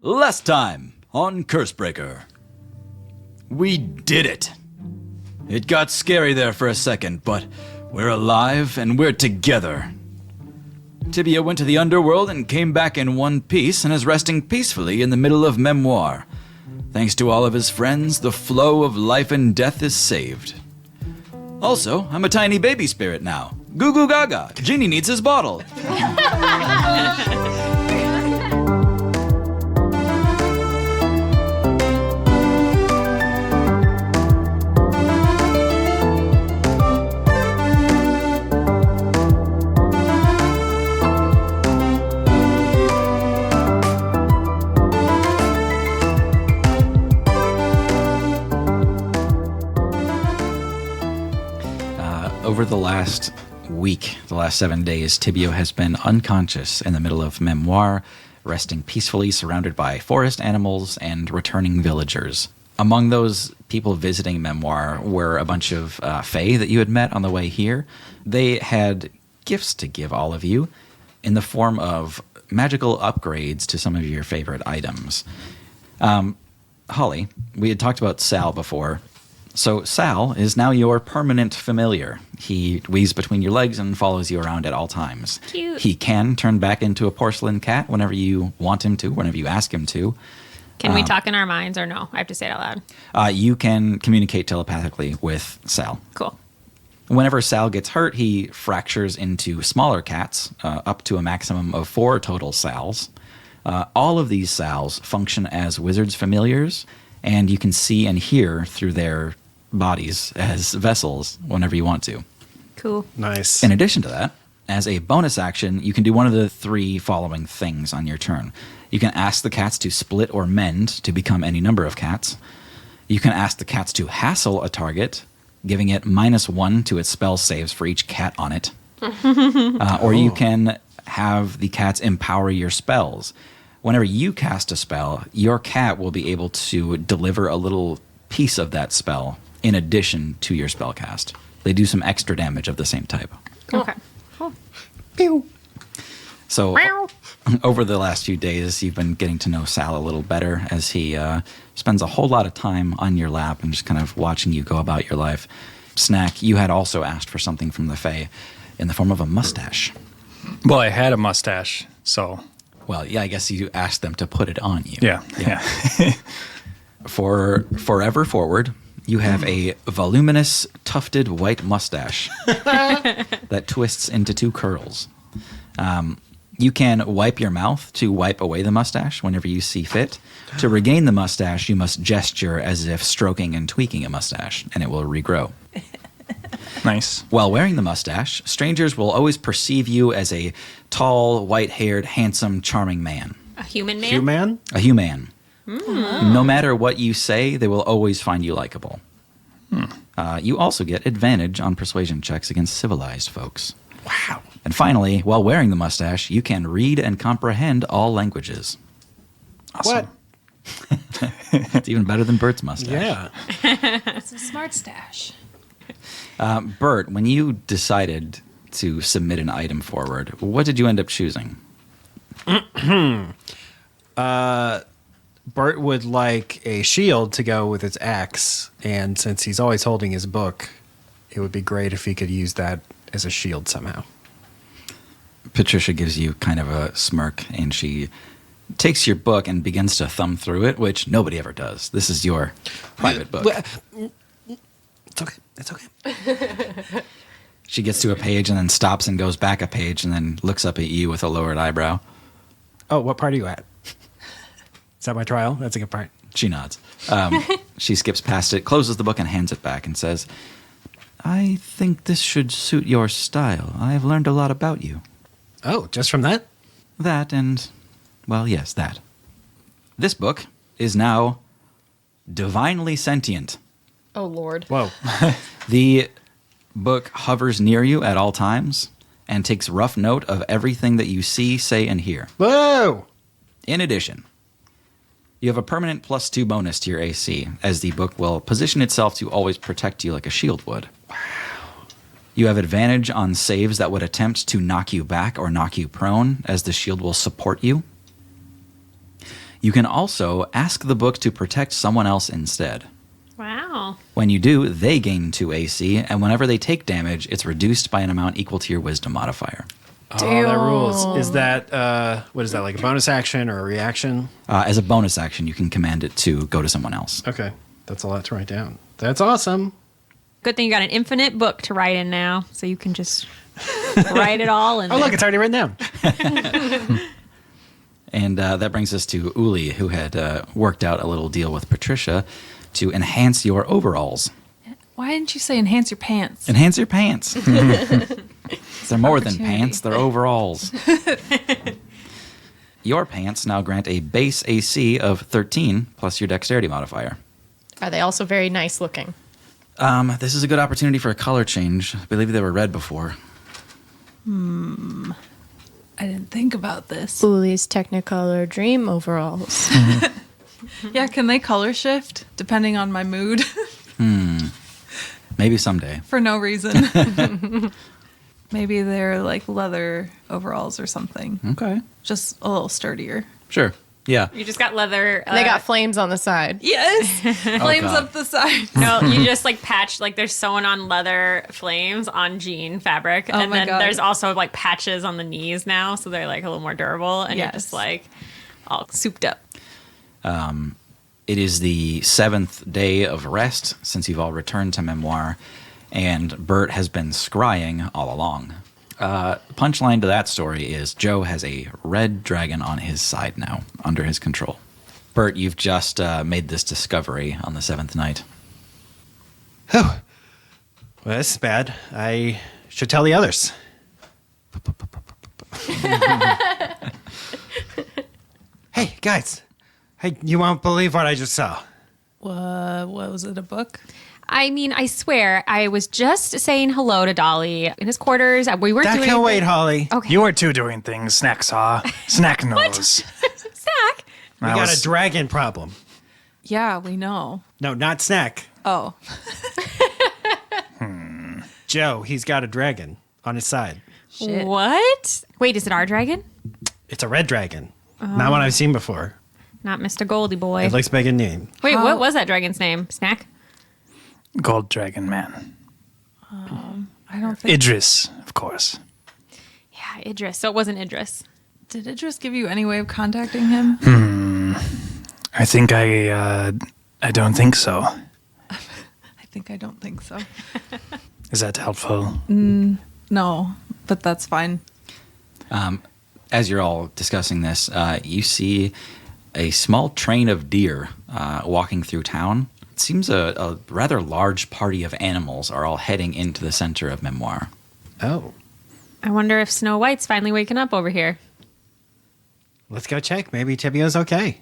Last time on Cursebreaker. We did it. It got scary there for a second, but we're alive and we're together. Thibiaut went to the underworld and came back in one piece and is resting peacefully in the middle of memoir. Thanks to all of his friends, the flow of life and death is saved. Also, I'm a tiny baby spirit now. Goo goo gaga. Genie needs his bottle. Over the last week, the last 7 days, Thibiaut has been unconscious in the middle of memoir, resting peacefully surrounded by forest animals and returning villagers. Among those people visiting memoir were a bunch of fae that you had met on the way here. They had gifts to give all of you in the form of magical upgrades to some of your favorite items. Holly, we had talked about Sal before. So Sal is now your permanent familiar. He weaves between your legs and follows you around at all times. Cute. He can turn back into a porcelain cat whenever you want him to, whenever you ask him to. Can we talk in our minds or no? I have to say it out loud. You can communicate telepathically with Sal. Cool. Whenever Sal gets hurt, he fractures into smaller cats, up to a maximum of 4 total Sals. All of these Sals function as wizards' familiars, and you can see and hear through their bodies as vessels whenever you want to. Cool. Nice. In addition to that, as a bonus action, you can do one of the 3 following things on your turn. You can ask the cats to split or mend to become any number of cats. You can ask the cats to hassle a target, giving it -1 to its spell saves for each cat on it. Or you can have the cats empower your spells. Whenever you cast a spell, your cat will be able to deliver a little piece of that spell in addition to your spell cast. They do some extra damage of the same type. Okay. Cool. Pew. So over the last few days, you've been getting to know Sal a little better as he spends a whole lot of time on your lap and just kind of watching you go about your life. Snack, you had also asked for something from the Fae in the form of a mustache. Well, I had a mustache, so... Well, yeah, I guess you asked them to put it on you. Yeah. For forever forward, you have a voluminous, tufted white mustache that twists into 2 curls. You can wipe your mouth to wipe away the mustache whenever you see fit. To regain the mustache, you must gesture as if stroking and tweaking a mustache, and it will regrow. Nice. While wearing the mustache, strangers will always perceive you as a tall, white-haired, handsome, charming man. A human man? Human? A human. No matter what you say, they will always find you likable. You also get advantage on persuasion checks against civilized folks. Wow. And finally, while wearing the mustache, you can read and comprehend all languages. Awesome. What? It's even better than Bert's mustache. Yeah. It's a smart stash. Bert, when you decided to submit an item forward, what did you end up choosing? Bert would like a shield to go with its axe, and since he's always holding his book, it would be great if he could use that as a shield somehow. Patricia gives you kind of a smirk, and she takes your book and begins to thumb through it, which nobody ever does. This is your private book. It's okay. It's okay. She gets to a page and then stops and goes back a page and then looks up at you with a lowered eyebrow. Oh, what part are you at? Is that my trial? That's a good part. She nods. She skips past it, closes the book, and hands it back and says, I think this should suit your style. I've learned a lot about you. Oh, just from that? That and, well, yes, that. This book is now divinely sentient. Oh, Lord. Whoa. The book hovers near you at all times and takes rough note of everything that you see, say, and hear. Whoa! In addition, you have a permanent +2 bonus to your AC, as the book will position itself to always protect you like a shield would. Wow. You have advantage on saves that would attempt to knock you back or knock you prone, as the shield will support you. You can also ask the book to protect someone else instead. Wow. When you do, they gain 2 AC, and whenever they take damage, it's reduced by an amount equal to your wisdom modifier. Oh, that rules. Is that, what is that, like a bonus action or a reaction? As a bonus action, you can command it to go to someone else. Okay. That's a lot to write down. That's awesome. Good thing you got an infinite book to write in now, so you can just write it all in Oh, there. look, it's already written down. And that brings us to Uli, who had worked out a little deal with Patricia to enhance your overalls. Why didn't you say enhance your pants? Enhance your pants. They're more than Opportunity. pants, they're overalls. Your pants now grant a base AC of 13 plus your dexterity modifier. Are they also very nice looking? This is a good opportunity for a color change. I believe they were red before. I didn't think about this. Uli's Technicolor Dream overalls. Yeah, can they color shift depending on my mood Maybe someday. for no reason? Maybe they're like leather overalls or something. Okay. Just a little sturdier. Sure. Yeah. You just got leather. They got flames on the side. Yes. Flames God. up the side. No, you just like patch, like there's sewn on leather flames on jean fabric. Oh and my then God. there's also like patches on the knees now. So they're like a little more durable. And you're Yes. just like all souped up. It is the 7th day of rest since you've all returned to Memoir, and Bert has been scrying all along. Punchline to that story is Joe has a red dragon on his side now, under his control. Bert, you've just made this discovery on the 7th night. Oh, well, this is bad. I should tell the others. Hey, guys. Hey, you won't believe what I just saw. What was it, a book? I mean, I swear, I was just saying hello to Dolly in his quarters. We weren't That doing can wait, anything. Holly. Okay. You were two doing things. Snack saw. Snack nose. Snack. We got a dragon problem. Yeah, we know. No, not Snack. Oh, Joe, he's got a dragon on his side. shit. What? Wait, is it our dragon? It's a red dragon. Not one I've seen before. Not Mr. Goldie Boy. It looks big and neat. Wait, How- what was that dragon's name? Snack? Gold Dragon Man. I don't think. Idris, of course. Yeah, Idris. So it wasn't Idris. Did Idris give you any way of contacting him? I think I don't think so. I think I don't think so. Is that helpful? No, but that's fine. As you're all discussing this, you see a small train of deer walking through town. It seems a rather large party of animals are all heading into the center of Memoir. Oh, I wonder if Snow White's finally waking up over here. let's go check. Maybe Thibiaut's okay.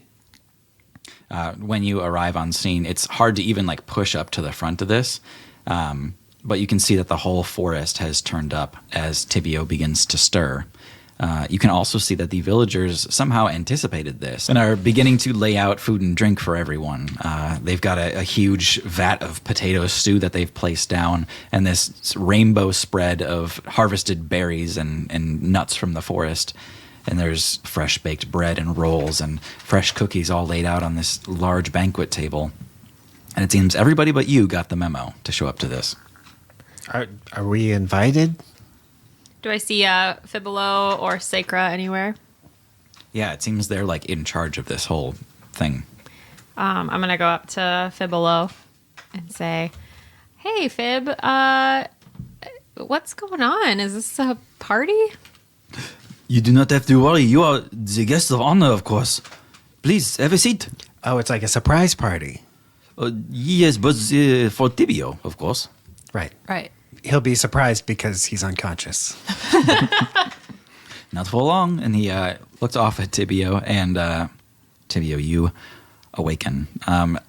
When you arrive on scene, it's hard to even like push up to the front of this, but you can see that the whole forest has turned up as Thibiaut begins to stir. You can also see that the villagers somehow anticipated this and are beginning to lay out food and drink for everyone. They've got a huge vat of potato stew that they've placed down, and this rainbow spread of harvested berries and nuts from the forest. And there's fresh baked bread and rolls and fresh cookies all laid out on this large banquet table. And it seems everybody but you got the memo to show up to this. Are we invited? Do I see Thibiaut or Sacra anywhere? Yeah, it seems they're like in charge of this whole thing. I'm going to go up to Thibiaut and say, hey, Fib, what's going on? Is this a party? You do not have to worry. You are the guest of honor, of course. Please, have a seat. Oh, it's like a surprise party. Yes, but for Thibiaut, of course. Right. Right. He'll be surprised because he's unconscious. Not for long. And he looks off at Thibiaut, and Thibiaut, you awaken.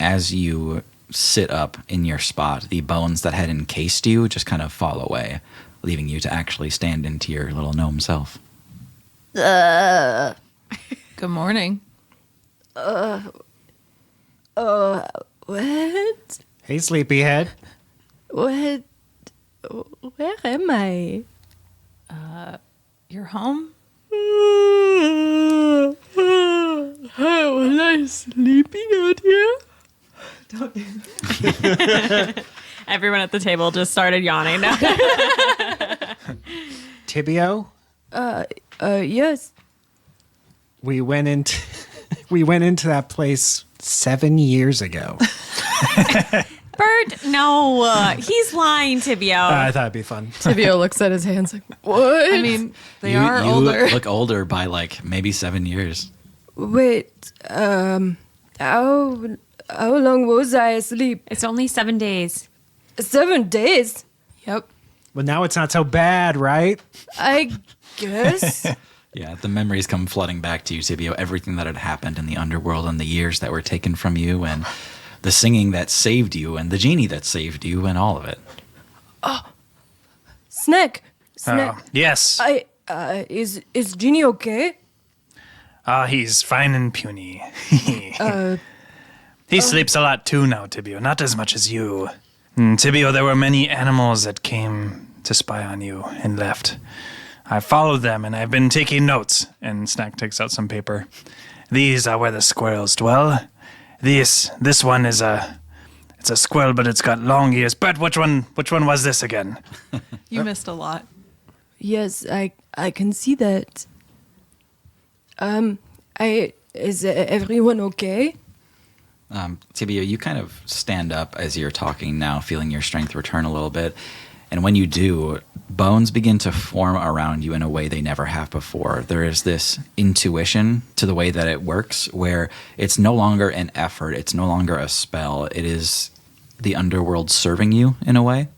As you sit up in your spot, the bones that had encased you just kind of fall away, leaving you to actually stand into your little gnome self. Good morning. What? Hey, sleepyhead. What? Where am I? You're home? Was I sleeping out here? Everyone at the table just started yawning. Thibiaut, Yes. we went into that place 7 years ago. Bert, no. He's lying, Thibiaut. I thought it'd be fun. Thibiaut looks at his hands like, what? I mean, they are older. Look older by like maybe 7 years. Wait, how long was I asleep? It's only 7 days. 7 days? Yep. Well, now it's not so bad, right? I guess. Yeah, the memories come flooding back to you, Thibiaut. Everything that had happened in the underworld and the years that were taken from you and the singing that saved you and the genie that saved you and all of it. Snack. Yes. Is Genie okay? He's fine and puny. He sleeps a lot too now, Thibiaut. Not as much as you. Thibiaut, there were many animals that came to spy on you and left. I followed them, and I've been taking notes. And Snack takes out some paper. These are where the squirrels dwell. This one is it's a squirrel, but it's got long ears. Bert, which one was this again? You missed a lot. Yes, I can see that. Is everyone okay? Thibiaut, you kind of stand up as you're talking now, feeling your strength return a little bit. And when you do, bones begin to form around you in a way they never have before. There is this intuition to the way that it works where it's no longer an effort, it's no longer a spell. It is the underworld serving you in a way.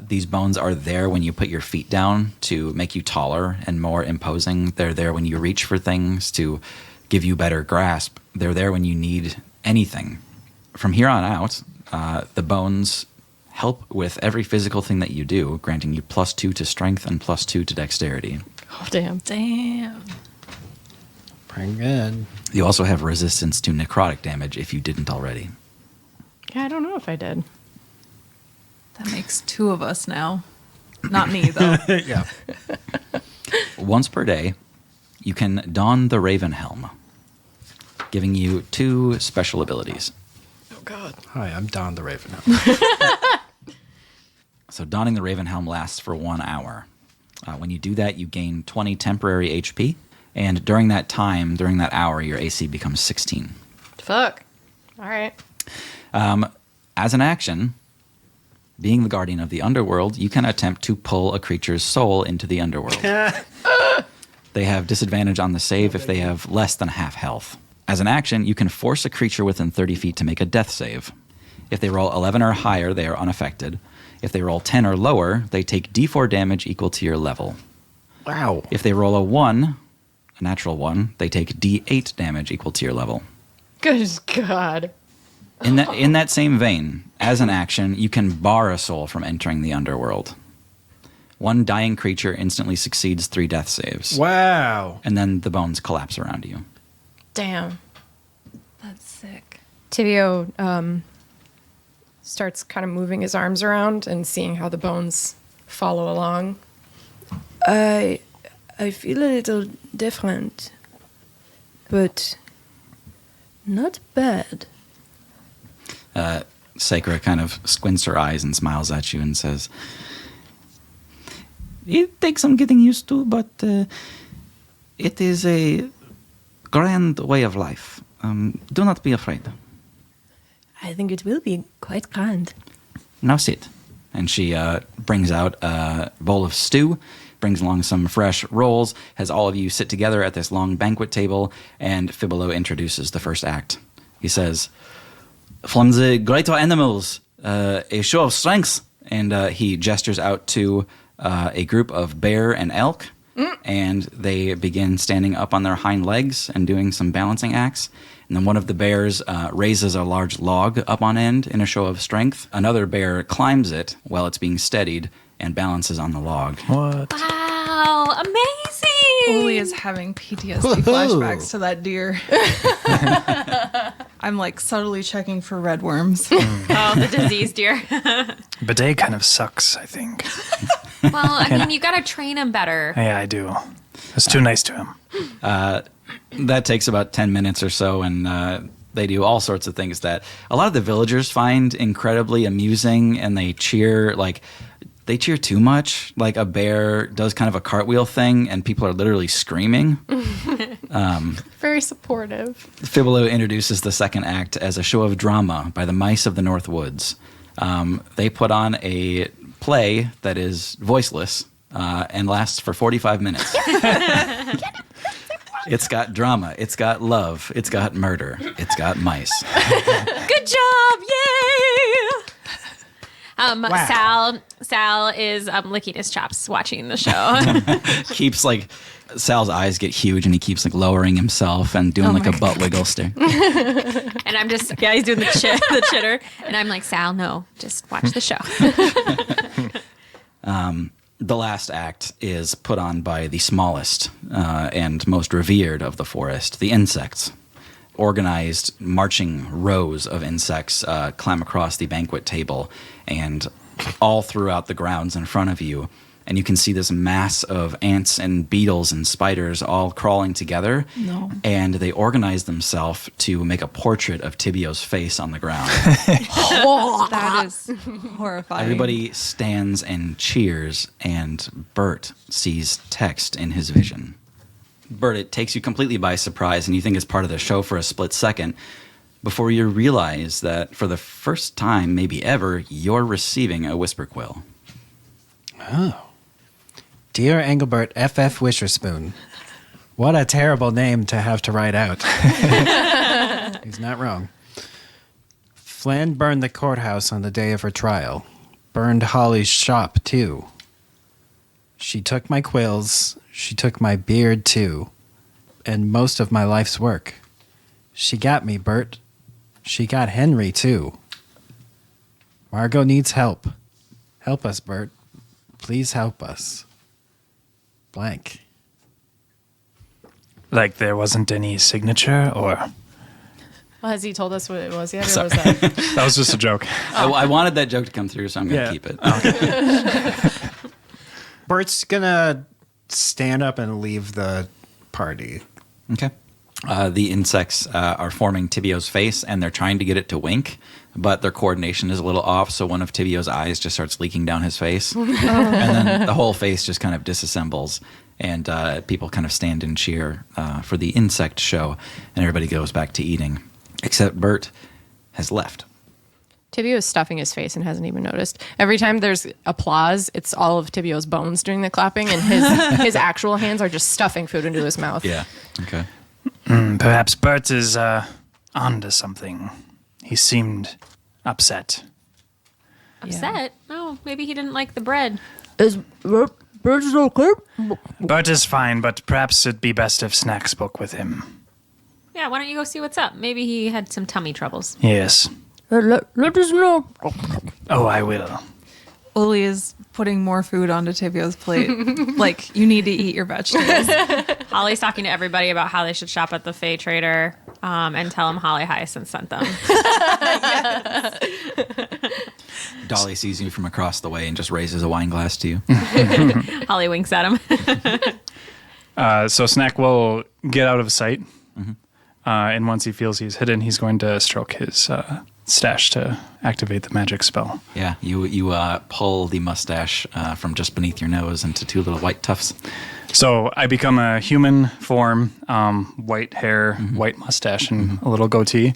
These bones are there when you put your feet down to make you taller and more imposing. They're there when you reach for things to give you better grasp. They're there when you need anything. From here on out, the bones help with every physical thing that you do, granting you +2 to strength and +2 to dexterity. Oh, damn. Damn. Pretty good. You also have resistance to necrotic damage if you didn't already. Yeah, I don't know if I did. That makes 2 of us now. Not me, though. Yeah. Once per day, you can don the Raven Helm, giving you 2 special abilities. Oh, God. Hi, I'm Don the Raven. So donning the Raven Helm lasts for 1 hour. When you do that, you gain 20 temporary HP, and during that time, during that hour, your AC becomes 16. Fuck. All right. As an action, being the guardian of the underworld, you can attempt to pull a creature's soul into the underworld. They have disadvantage on the save if they have less than half health. As an action, you can force a creature within 30 feet to make a death save. If they roll 11 or higher, they are unaffected. If they roll 10 or lower, they take d4 damage equal to your level. Wow. If they roll a 1, a natural 1, they take d8 damage equal to your level. Good God. In that same vein, as an action, you can bar a soul from entering the underworld. 1 dying creature instantly succeeds 3 death saves. Wow. And then the bones collapse around you. Damn. That's sick. Thibiaut starts kind of moving his arms around and seeing how the bones follow along. I feel a little different, but not bad. Sakura kind of squints her eyes and smiles at you and says, "It takes some getting used to, but it is a grand way of life. Do not be afraid. I think it will be quite grand. Now sit." And she brings out a bowl of stew, brings along some fresh rolls, has all of you sit together at this long banquet table, and Thibiaut introduces the first act. He says, "From the greater animals, a show of strength." And he gestures out to a group of bear and elk, and they begin standing up on their hind legs and doing some balancing acts. And then one of the bears raises a large log up on end in a show of strength. Another bear climbs it while it's being steadied and balances on the log. What? Wow, amazing! Oli is having PTSD flashbacks to that deer. I'm like subtly checking for red worms. Oh, the disease deer. Bidet kind of sucks, I think. Well, I mean, you gotta train him better. Yeah, I do. It's too nice to him. That takes about 10 minutes or so, and they do all sorts of things that a lot of the villagers find incredibly amusing, and they cheer too much. Like a bear does kind of a cartwheel thing, and people are literally screaming. Very supportive. Thibiaut introduces the second act as a show of drama by the mice of the North Woods. They put on a play that is voiceless and lasts for 45 minutes. It's got drama. It's got love. It's got murder. It's got mice. Good job! Yay! Wow. Sal is licking his chops watching the show. Keeps Sal's eyes get huge, and he keeps lowering himself and doing a butt wiggle stare. And I'm just, he's doing the chitter. And I'm like, Sal, no, just watch the show. The last act is put on by the smallest and most revered of the forest, the insects. Organized marching rows of insects climb across the banquet table and all throughout the grounds in front of you. And you can see this mass of ants and beetles and spiders all crawling together. No. And they organize themselves to make a portrait of Thibiaut's face on the ground. That is horrifying. Everybody stands and cheers, and Bert sees text in his vision. Bert, it takes you completely by surprise, and you think it's part of the show for a split second before you realize that for the first time, maybe ever, you're receiving a whisper quill. Oh. Dear Engelbert F.F. Wisherspoon. What a terrible name to have to write out. He's not wrong. Flan burned the courthouse on the day of her trial. Burned Holly's shop, too. She took my quills. She took my beard, too. And most of my life's work. She got me, Bert. She got Henry, too. Margot needs help. Help us, Bert. Please help us. Blank. Like there wasn't any signature, or Well, has he told us what it was yet? Or Sorry. was that? that was just a joke. I wanted that joke to come through, so I'm going to Yeah. keep it. Bert's gonna stand up and leave the party. Okay. The insects are forming Thibiaut's face, and they're trying to get it to wink, but their coordination is a little off, so one of Thibiaut's eyes just starts leaking down his face. And then the whole face just kind of disassembles, and people kind of stand and cheer for the insect show, and everybody goes back to eating, except Bert has left. Thibiaut is stuffing his face and hasn't even noticed. Every time there's applause, it's all of Thibiaut's bones doing the clapping, and his actual hands are just stuffing food into his mouth. Yeah. Okay. Perhaps Bert is onto something. He seemed upset. Upset? Oh, maybe he didn't like the bread. Is Bert okay? Bert is fine, but perhaps it'd be best if Snack spoke with him. Yeah, why don't you go see what's up? Maybe he had some tummy troubles. Yes. Let us know. Oh, I will. Uli is putting more food onto Thibiaut's plate. Like, you need to eat your vegetables. Holly's talking to everybody about how they should shop at the Fey Trader and tell them Holly Hyacinth sent them. Dolly sees you from across the way and just raises a wine glass to you. Holly winks at him. So Snack will get out of sight, and once he feels he's hidden, he's going to stroke his stash to activate the magic spell. Yeah, you pull the mustache from just beneath your nose into two little white tufts. So I become a human form, white hair, white mustache, and a little goatee,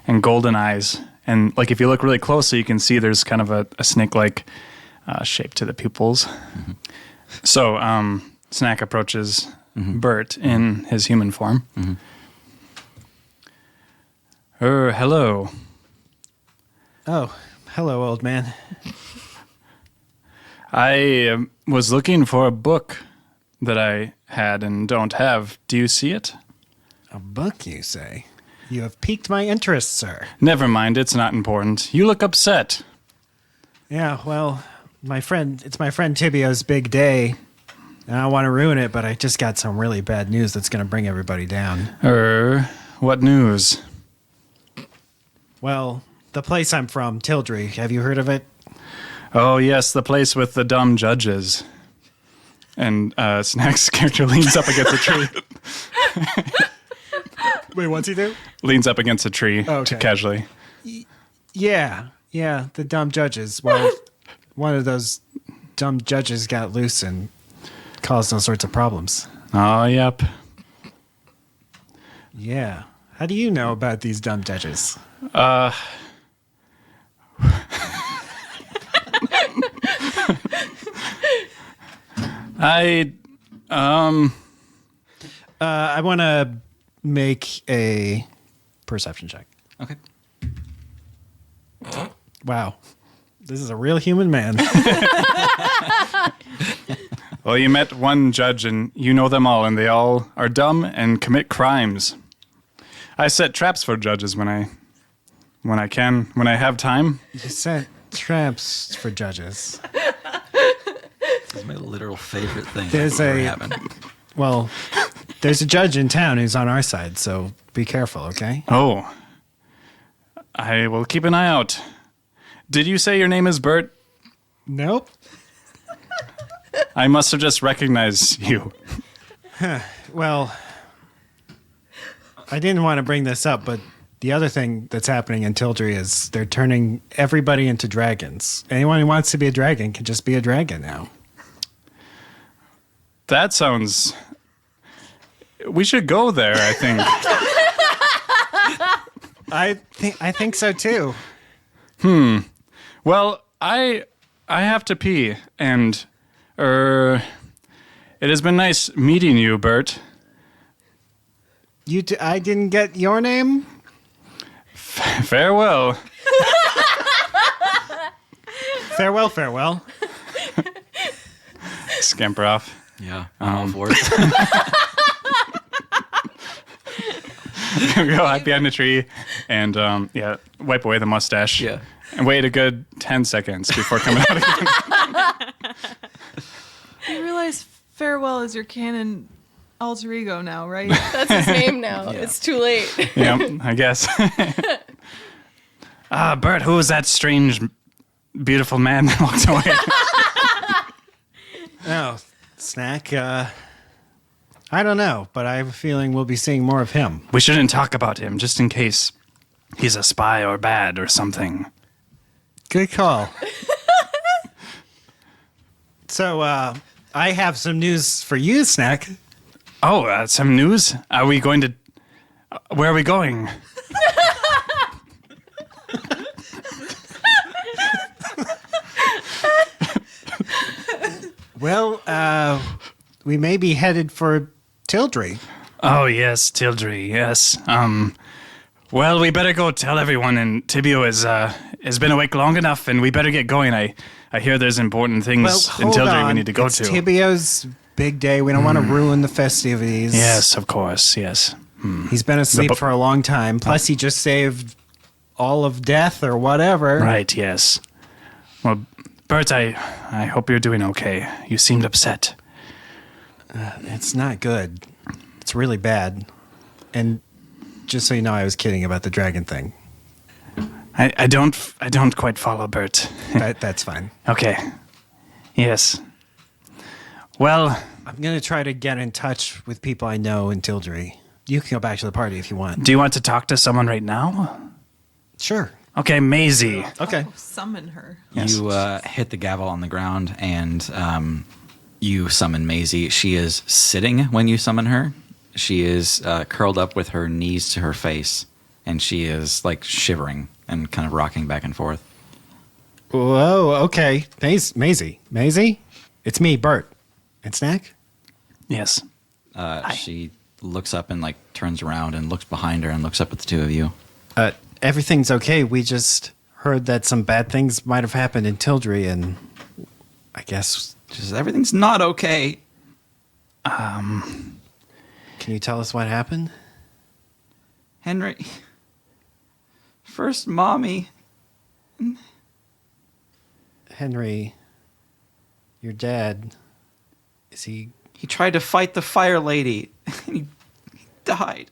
and golden eyes. And like if you look really closely, you can see there's kind of a snake-like shape to the pupils. So Snack approaches Bert in his human form. Hello. Oh, hello, old man. I was looking for a book that I had and don't have. Do you see it? A book, you say? You have piqued my interest, sir. Never mind, it's not important. You look upset. Yeah, well, it's my friend Thibiaut's big day. And I don't want to ruin it, but I just got some really bad news that's going to bring everybody down. What news? Well, the place I'm from, Tildry, have you heard of it? Oh, yes, the place with the dumb judges. And Snack's character leans up against a tree. Wait, what's he do? Leans up against a tree Okay. casually. Yeah, the dumb judges. Well, one of those dumb judges got loose and caused all sorts of problems. Oh, yep. Yeah. How do you know about these dumb judges? I want to make a perception check. Okay. Wow. This is a real human man. Well, you met one judge and you know them all, and they all are dumb and commit crimes. I set traps for judges when I have time. You set traps for judges. This is my literal favorite thing There's that's ever a- happened. Well, there's a judge in town who's on our side, so be careful, okay? Oh, I will keep an eye out. Did you say your name is Bert? Nope. I must have just recognized you. Well, I didn't want to bring this up, but the other thing that's happening in Tildry is they're turning everybody into dragons. Anyone who wants to be a dragon can just be a dragon now. That sounds... We should go there, I think. I think so too. Well, I have to pee, and it has been nice meeting you, Bert. I didn't get your name? Farewell. Farewell, farewell. Scamper off. Yeah, I'm all for it. Go hide behind a tree, and wipe away the mustache. Yeah. And wait a good 10 seconds before coming out again. You realize Farewell is your canon alter ego now, right? That's his name now. Yeah. It's too late. Yeah, I guess. Bert, who was that strange, beautiful man that walked away? Oh, Snack, I don't know, but I have a feeling we'll be seeing more of him. We shouldn't talk about him, just in case he's a spy or bad or something. Good call. So, I have some news for you, Snack. Oh, some news? Are we going to... where are we going? Well, we may be headed for Tildry. Oh, yes, Tildry, yes. Well, we better go tell everyone, and Thibiaut has been awake long enough, and we better get going. I hear there's important things in hold Tildry on. we need to go It's to. Thibiaut's big day. We don't want to ruin the festivities. Yes, of course, yes. He's been asleep bo- for a long time. Plus, he just saved all of death or whatever. Right, yes. Well, Bert, I hope you're doing okay. You seemed upset. It's not good. It's really bad. And just so you know, I was kidding about the dragon thing. I don't quite follow, Bert. That's fine. Okay. Yes. Well, I'm going to try to get in touch with people I know in Tildry. You can go back to the party if you want. do you want to talk to someone right now? Sure. Okay, Maisie. Okay. Summon her. Yes. You hit the gavel on the ground, and you summon Maisie. She is sitting when you summon her. She is curled up with her knees to her face, and she is like shivering and kind of rocking back and forth. Whoa, okay. Maisie. Maisie? It's me, Bert. And Snack? Yes. She looks up and like turns around and looks behind her and looks up at the two of you. Everything's okay. We just heard that some bad things might have happened in Tildry, and I guess... She says, "Everything's not okay." Can you tell us what happened? Henry, first mommy. Henry, your dad, is he... He tried to fight the fire lady, and he died.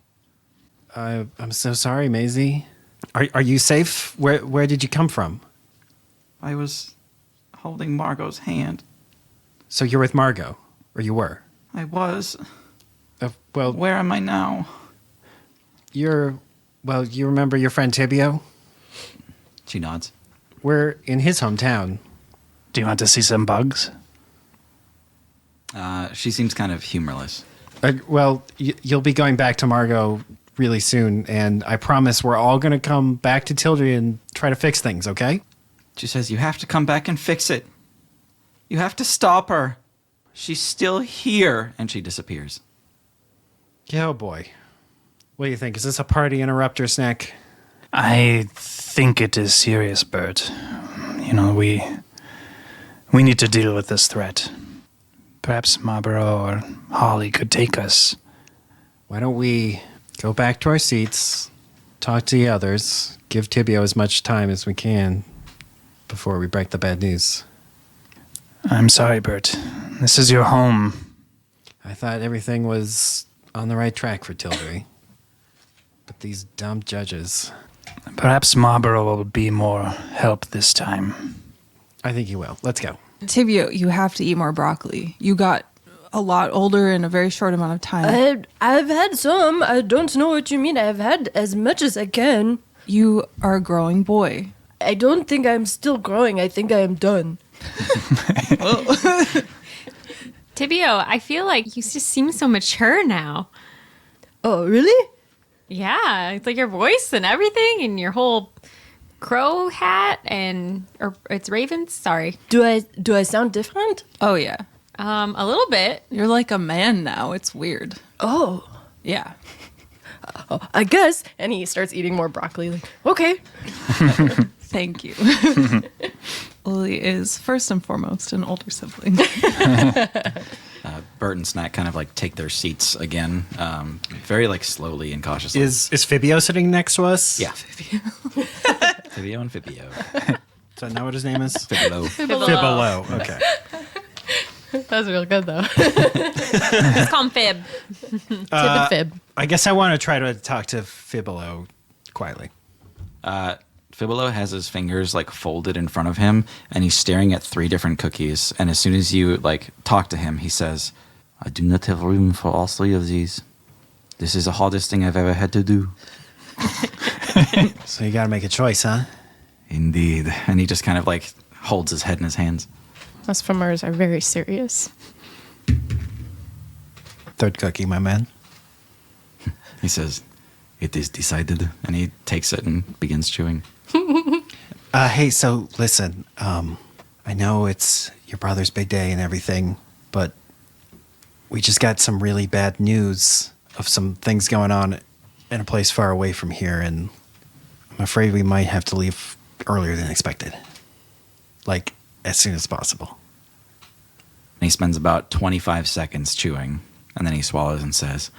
I'm so sorry, Maisie. Are you safe? Where did you come from? I was holding Margot's hand. So you're with Margot. Or you were? I was. Well, Where am I now? you remember your friend Thibiaut? She nods. We're in his hometown. Do you want to see some bugs? She seems kind of humorless. You'll be going back to Margot really soon, and I promise we're all going to come back to Tildry and try to fix things, okay? She says, you have to come back and fix it. You have to stop her. She's still here. And she disappears. Yeah, oh boy. What do you think? Is this a party interrupter snack? I think it is serious, Bert. You know, we need to deal with this threat. Perhaps Marlborough or Holly could take us. Why don't we go back to our seats, talk to the others, give Thibiaut as much time as we can before we break the bad news. I'm sorry, Bert. This is your home. I thought everything was on the right track for Tildry. But these dumb judges... Perhaps Marlborough will be more help this time. I think he will. Let's go. Thibiaut, you have to eat more broccoli. You got a lot older in a very short amount of time. I've had some. I don't know what you mean. I've had as much as I can. You are a growing boy. I don't think I'm still growing. I think I am done. Thibiaut, I feel like you just seem so mature now. Oh, really? Yeah, it's like your voice and everything, and your whole crow hat, or it's ravens. Sorry, Do I sound different? Oh, yeah. a little bit. You're like a man now. It's weird. Oh, Yeah. I guess. And he starts eating more broccoli. Like, okay. Thank you. Lily is first and foremost an older sibling. Bert and Snack kind of like take their seats again, very like slowly and cautiously. Is Thibiaut sitting next to us? Yeah. Thibiaut and Thibiaut. Is that not what his name is? Thibiaut. Thibiaut. Okay. That's real good, though. Let's call him Fib. Tip and fib. I guess I want to try to talk to Thibiaut quietly. Thibiaut has his fingers like folded in front of him, and he's staring at 3 different cookies. And as soon as you like talk to him, he says, "I do not have room for all 3 of these. This is the hardest thing I've ever had to do." So you got to make a choice, huh? Indeed. And he just kind of like holds his head in his hands. Us farmers are very serious. 3rd cookie, my man. He says, "It is decided," and he takes it and begins chewing. Hey, so listen, I know it's your brother's big day and everything, but we just got some really bad news of some things going on in a place far away from here, and I'm afraid we might have to leave earlier than expected. Like, as soon as possible. And he spends about 25 seconds chewing, and then he swallows and says,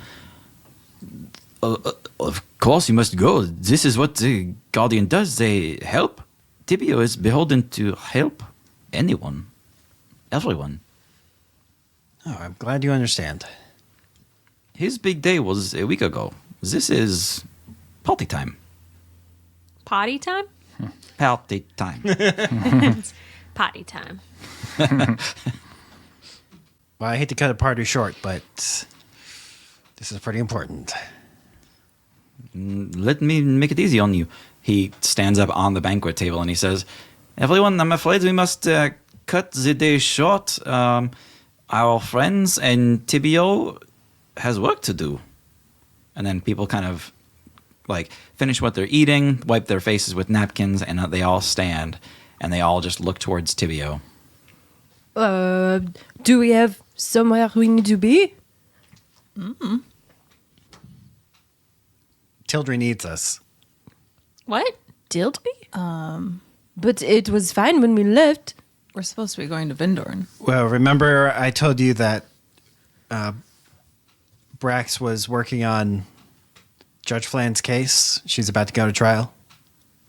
"Of course you must go. This is what the Guardian does. They help. Thibiaut is beholden to help anyone. Everyone. Oh, I'm glad you understand. His big day was a week ago. This is party time. Potty time? Party time." Potty time. Well, I hate to cut a party short, but this is pretty important. "Let me make it easy on you." He stands up on the banquet table and he says, "Everyone, I'm afraid we must cut the day short. Our friends and Thibiaut has work to do." And then people kind of like finish what they're eating, wipe their faces with napkins, and they all stand and they all just look towards Thibiaut. Do we have somewhere we need to be? Tildry needs us. What? Did we? But it was fine when we left. We're supposed to be going to Vindorn. Well, remember I told you that Brax was working on Judge Flan's case? She's about to go to trial?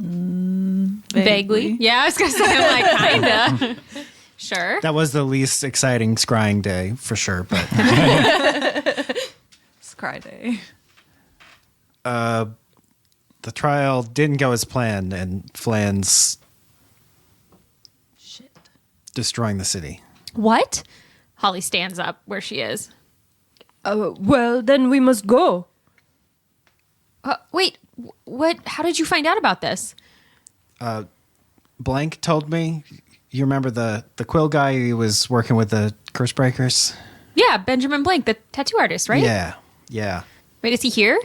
Vaguely. Yeah, I was going to say, I'm like, kinda. Sure. That was the least exciting scrying day, for sure. But Scry Day. the trial didn't go as planned, and Flan's Shit. destroying the city. What? Holly stands up where she is. Well, then we must go. Wait, what? How did you find out about this? Blank told me. You remember the quill guy who was working with the Cursebreakers? Yeah, Benjamin Blank, the tattoo artist, right? Yeah. Wait, is he here?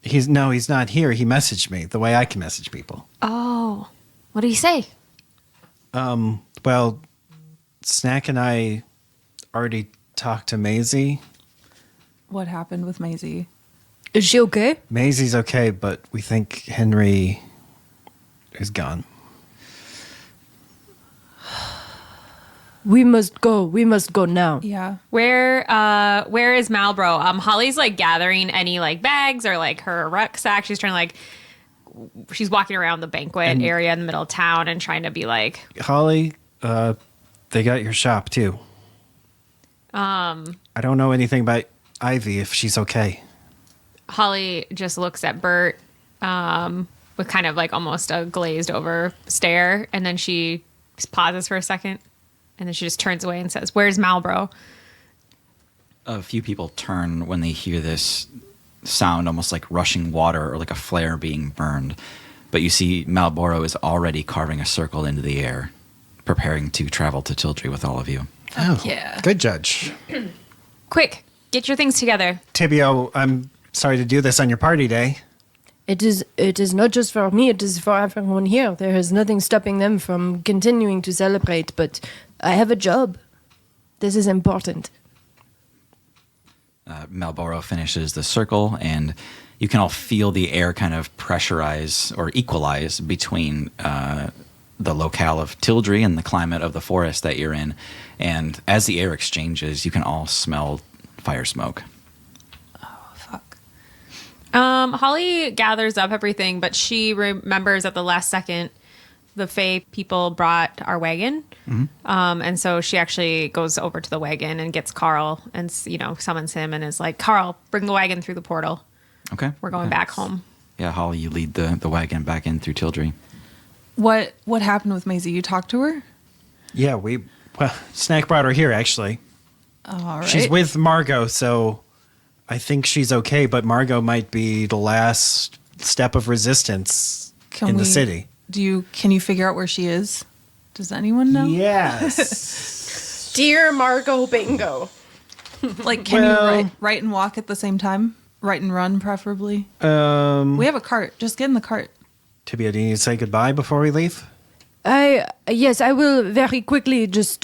He's not here. He messaged me the way I can message people. Oh, what did he say? Well, Snack and I already talked to Maisie. What happened with Maisie? Is she okay? Maisie's okay, but we think Henry is gone. We must go. We must go now. Yeah. Where is Malbro? Holly's like gathering any like bags or like her rucksack. She's trying to she's walking around the banquet area in the middle of town and trying to be like, Holly, they got your shop too. I don't know anything about Ivy if she's okay. Holly just looks at Bert with kind of like almost a glazed over stare, and then she just pauses for a second, and then she just turns away and says, "Where's Malbro?" A few people turn when they hear this sound, almost like rushing water or like a flare being burned. But you see Malboro is already carving a circle into the air, preparing to travel to Tildry with all of you. Oh, yeah. Good judge. Quick, get your things together. Thibiaut, I'm sorry to do this on your party day. It is not just for me, it is for everyone here. There is nothing stopping them from continuing to celebrate, but I have a job. This is important. Malboro finishes the circle, and you can all feel the air kind of pressurize or equalize between the locale of Tildry and the climate of the forest that you're in. And as the air exchanges, you can all smell fire smoke. Fuck. Holly gathers up everything, but she remembers at the last second the Fae people brought our wagon. And so she actually goes over to the wagon and gets Carl and, summons him and is like, "Carl, bring the wagon through the portal. Okay. We're going back home." Yeah, Holly, you lead the wagon back in through Tildry. What happened with Maisie? You talked to her? Yeah, Snack brought her here, actually. All right. She's with Margot, so I think she's okay, but Margot might be the last step of resistance in the city. Can you figure out where she is? Does anyone know? Yes. Dear Margot Bingo. Like, can you write and walk at the same time? Write and run, preferably. We have a cart. Just get in the cart. Thibiaut, do you need to say goodbye before we leave? Yes, I will very quickly just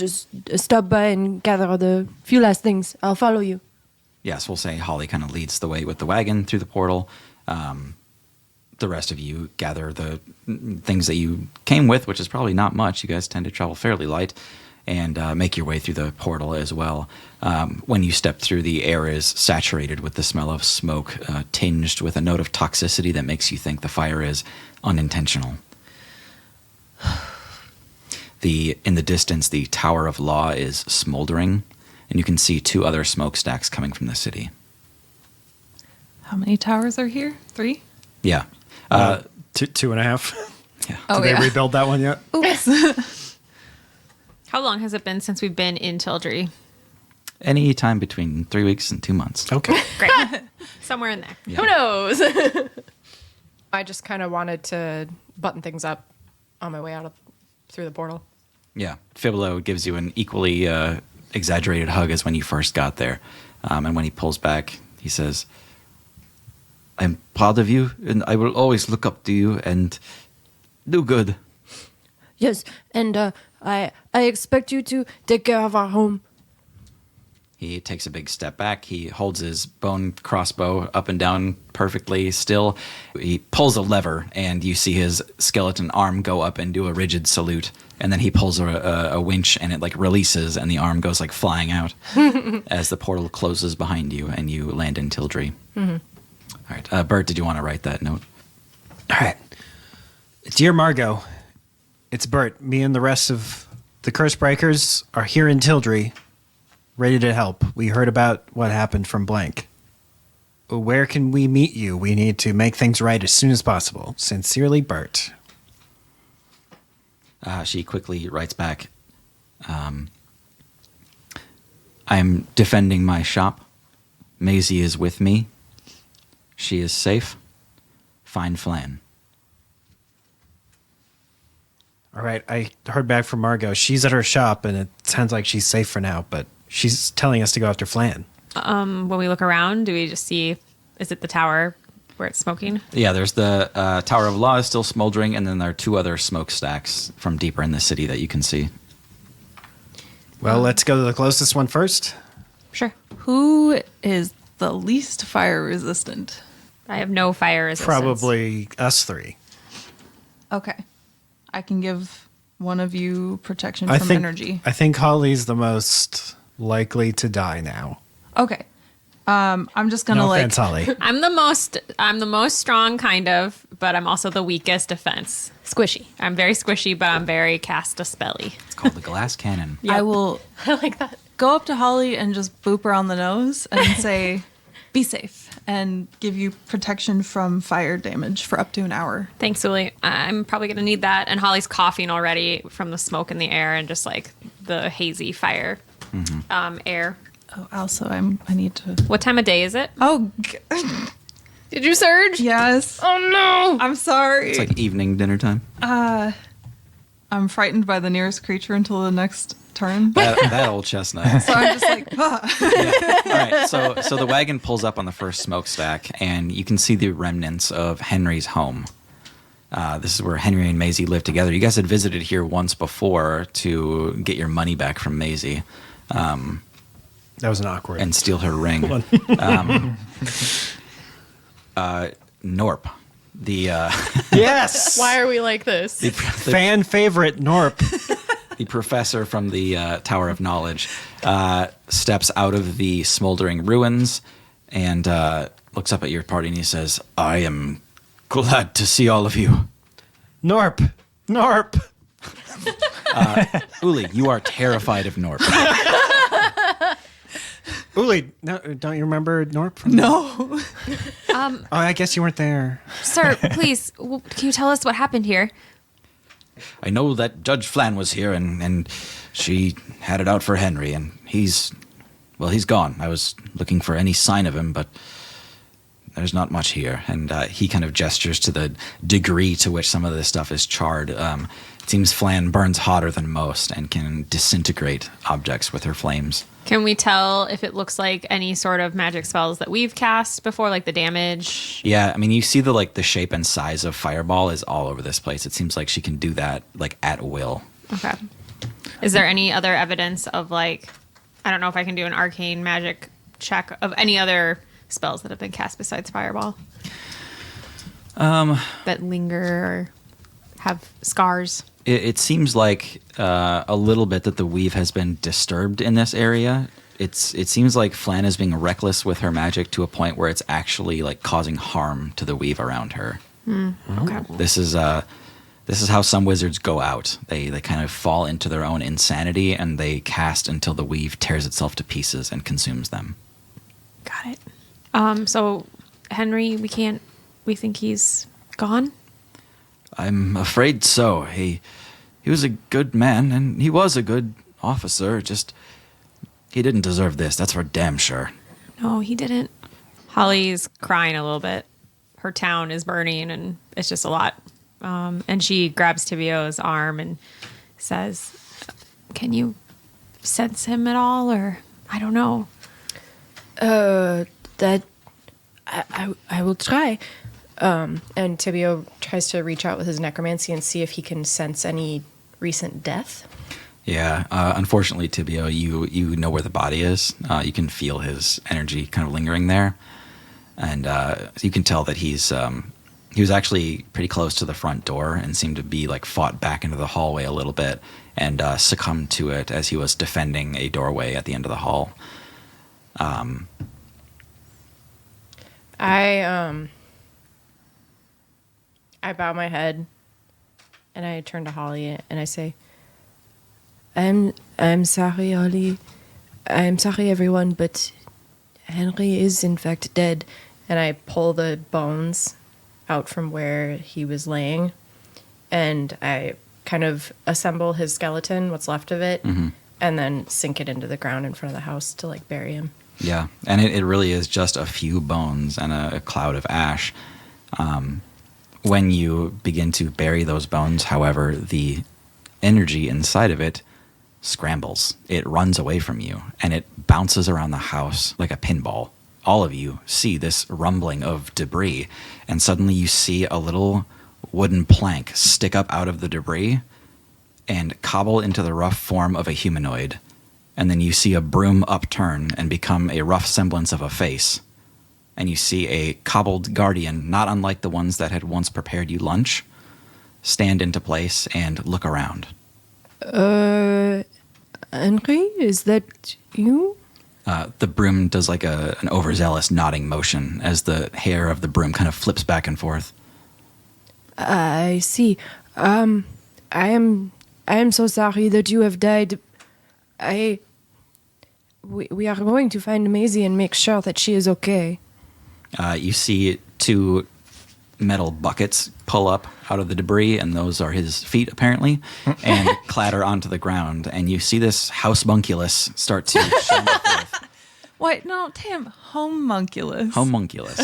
stop by and gather the few last things. I'll follow you. Yes, we'll say Holly kind of leads the way with the wagon through the portal. The rest of you gather the things that you came with, which is probably not much. You guys tend to travel fairly light, and make your way through the portal as well. When you step through, the air is saturated with the smell of smoke, tinged with a note of toxicity that makes you think the fire is unintentional. In the distance, the Tower of Law is smoldering, and you can see 2 other smokestacks coming from the city. How many towers are here? 3? Yeah. 2.5. Yeah. Oh, Did they rebuild that one yet? Oops. How long has it been since we've been in Tildry? Any time between 3 weeks and 2 months. Okay. Great. Somewhere in there. Yeah. Who knows? I just kind of wanted to button things up on my way through the portal. Yeah. Thibiaut gives you an equally exaggerated hug as when you first got there. And when he pulls back, he says, "I'm proud of you, and I will always look up to you and do good." Yes, and I expect you to take care of our home. He takes a big step back. He holds his bone crossbow up and down perfectly still. He pulls a lever, and you see his skeleton arm go up and do a rigid salute. And then he pulls a winch, and it like releases, and the arm goes like flying out as the portal closes behind you, and you land in Tildry. All right, Bert, did you want to write that note? All right. Dear Margot, it's Bert. Me and the rest of the Cursebreakers are here in Tildry, ready to help. We heard about what happened from Blank. Where can we meet you? We need to make things right as soon as possible. Sincerely, Bert. She quickly writes back, I'm defending my shop. Maisie is with me. She is safe. Find Flan. All right, I heard back from Margot. She's at her shop, and it sounds like she's safe for now, but she's telling us to go after Flan. When we look around, do we just see, is it the tower where it's smoking? Yeah, there's the Tower of Law is still smoldering, and then there are 2 other smokestacks from deeper in the city that you can see. Well, let's go to the closest one first. Sure. Who is the least fire resistant? I have no fire resistance. Probably us 3. Okay. I can give one of you protection I from think, energy. I think Holly's the most likely to die now. Okay. I'm just gonna No offense, Holly. I'm the most strong, kind of, but I'm also the weakest defense. Squishy. I'm very squishy, but I'm very cast a spelly. It's called the Glass Cannon. I will I like that. go up to Holly and just boop her on the nose and say, "Be safe," and give you protection from fire damage for up to an hour. Thanks, Uli. I'm probably gonna need that. And Holly's coughing already from the smoke in the air and just like the hazy fire air. Oh, also, I need to. What time of day is it? Oh, Did you surge? yes. Oh no! I'm sorry. It's like evening dinner time. I'm frightened by the nearest creature until the next turn. That old chestnut. So I'm just like, ah. All right, so the wagon pulls up on the first smokestack, and you can see the remnants of Henry's home. This is where Henry and Maisie lived together. You guys had visited here once before to get your money back from Maisie. That was an awkward. And steal her ring. Norp, the Yes! Why are we like this? Fan favorite, Norp. the professor from the Tower of Knowledge, steps out of the smoldering ruins and looks up at your party and he says, "I am glad to see all of you." Norp! Norp! Uli, you are terrified of Norp. Uli, no, don't you remember Norp? No. Oh, I guess you weren't there. Sir, please, can you tell us what happened here? I know that Judge Flan was here and she had it out for Henry, and he's gone. I was looking for any sign of him, but there's not much here. And he kind of gestures to the degree to which some of this stuff is charred. It seems Flan burns hotter than most and can disintegrate objects with her flames. Can we tell if it looks like any sort of magic spells that we've cast before, like the damage? Yeah, I mean, you see the shape and size of Fireball is all over this place. It seems like she can do that like at will. Okay. Is there any other evidence of like, I don't know if I can do an arcane magic check of any other spells that have been cast besides Fireball? That linger or have scars? It seems like a little bit that the weave has been disturbed in this area. It seems like Flan is being reckless with her magic to a point where it's actually like causing harm to the weave around her. Okay. This is how some wizards go out. They kind of fall into their own insanity and they cast until the weave tears itself to pieces and consumes them. Got it. So Henry, we think he's gone? I'm afraid so. He was a good man, and he was a good officer. Just, he didn't deserve this. That's for damn sure. No, he didn't. Holly's crying a little bit. Her town is burning, and it's just a lot. And she grabs Thibiaut's arm and says, "Can you sense him at all, or I don't know?" That I will try. And Thibiaut tries to reach out with his necromancy and see if he can sense any recent death. Yeah, unfortunately, Thibiaut, you know where the body is. You can feel his energy kind of lingering there, and you can tell that he was actually pretty close to the front door and seemed to be like fought back into the hallway a little bit and succumbed to it as he was defending a doorway at the end of the hall. I bow my head and I turn to Holly and I say, I'm sorry, Holly. I'm sorry, everyone, but Henry is in fact dead. And I pull the bones out from where he was laying and I kind of assemble his skeleton, what's left of it, and then sink it into the ground in front of the house to like bury him. Yeah, and it really is just a few bones and a cloud of ash. When you begin to bury those bones, however, the energy inside of it scrambles. It runs away from you, and it bounces around the house like a pinball. All of you see this rumbling of debris, and suddenly you see a little wooden plank stick up out of the debris and cobble into the rough form of a humanoid. And then you see a broom upturn and become a rough semblance of a face. And you see a cobbled guardian, not unlike the ones that had once prepared you lunch, stand into place and look around. Henry, is that you? The broom does like an overzealous nodding motion as the hair of the broom kind of flips back and forth. I see. I am so sorry that you have died. We are going to find Maisie and make sure that she is okay. You see two metal buckets pull up out of the debris, and those are his feet, apparently, and clatter onto the ground. And you see this house-bunculus start to shamble forth. What? No, Tim. Homunculus. Homunculus.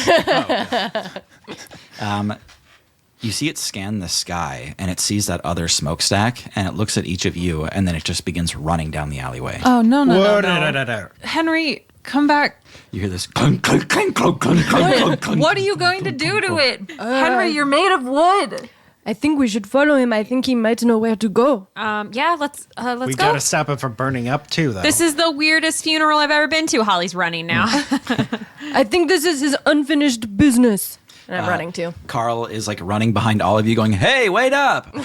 You see it scan the sky, and it sees that other smokestack, and it looks at each of you, and then it just begins running down the alleyway. Oh, no. No. Henry, come back. You hear this clunk, clunk, clunk, clunk, clunk, clunk, clunk, clunk. What are you going to do to it? Henry, you're made of wood. I think we should follow him. I think he might know where to go. Yeah, let's We go. gotta stop it from burning up too, though. This is the weirdest funeral I've ever been to. Holly's running now. I think this is his unfinished business. And I'm running too. Carl is like running behind all of you going, hey, wait up!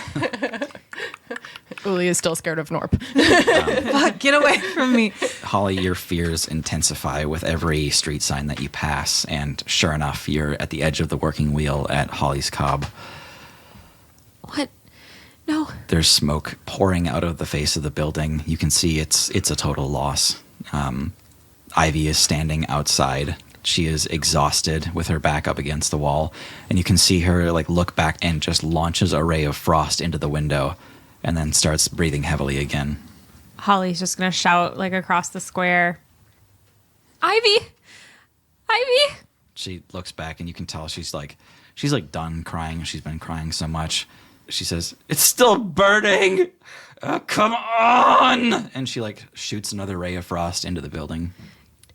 Uli is still scared of Norp. Fuck, get away from me. Holly, your fears intensify with every street sign that you pass, and sure enough, you're at the edge of the working wheel at Holly's Cob. What? No. There's smoke pouring out of the face of the building. You can see it's a total loss. Ivy is standing outside. She is exhausted with her back up against the wall, and you can see her like look back and just launches a ray of frost into the window and then starts breathing heavily again. Holly's just going to shout like across the square, Ivy! Ivy! She looks back, and you can tell she's like done crying. She's been crying so much. She says, "It's still burning. Come on!" And she like shoots another ray of frost into the building.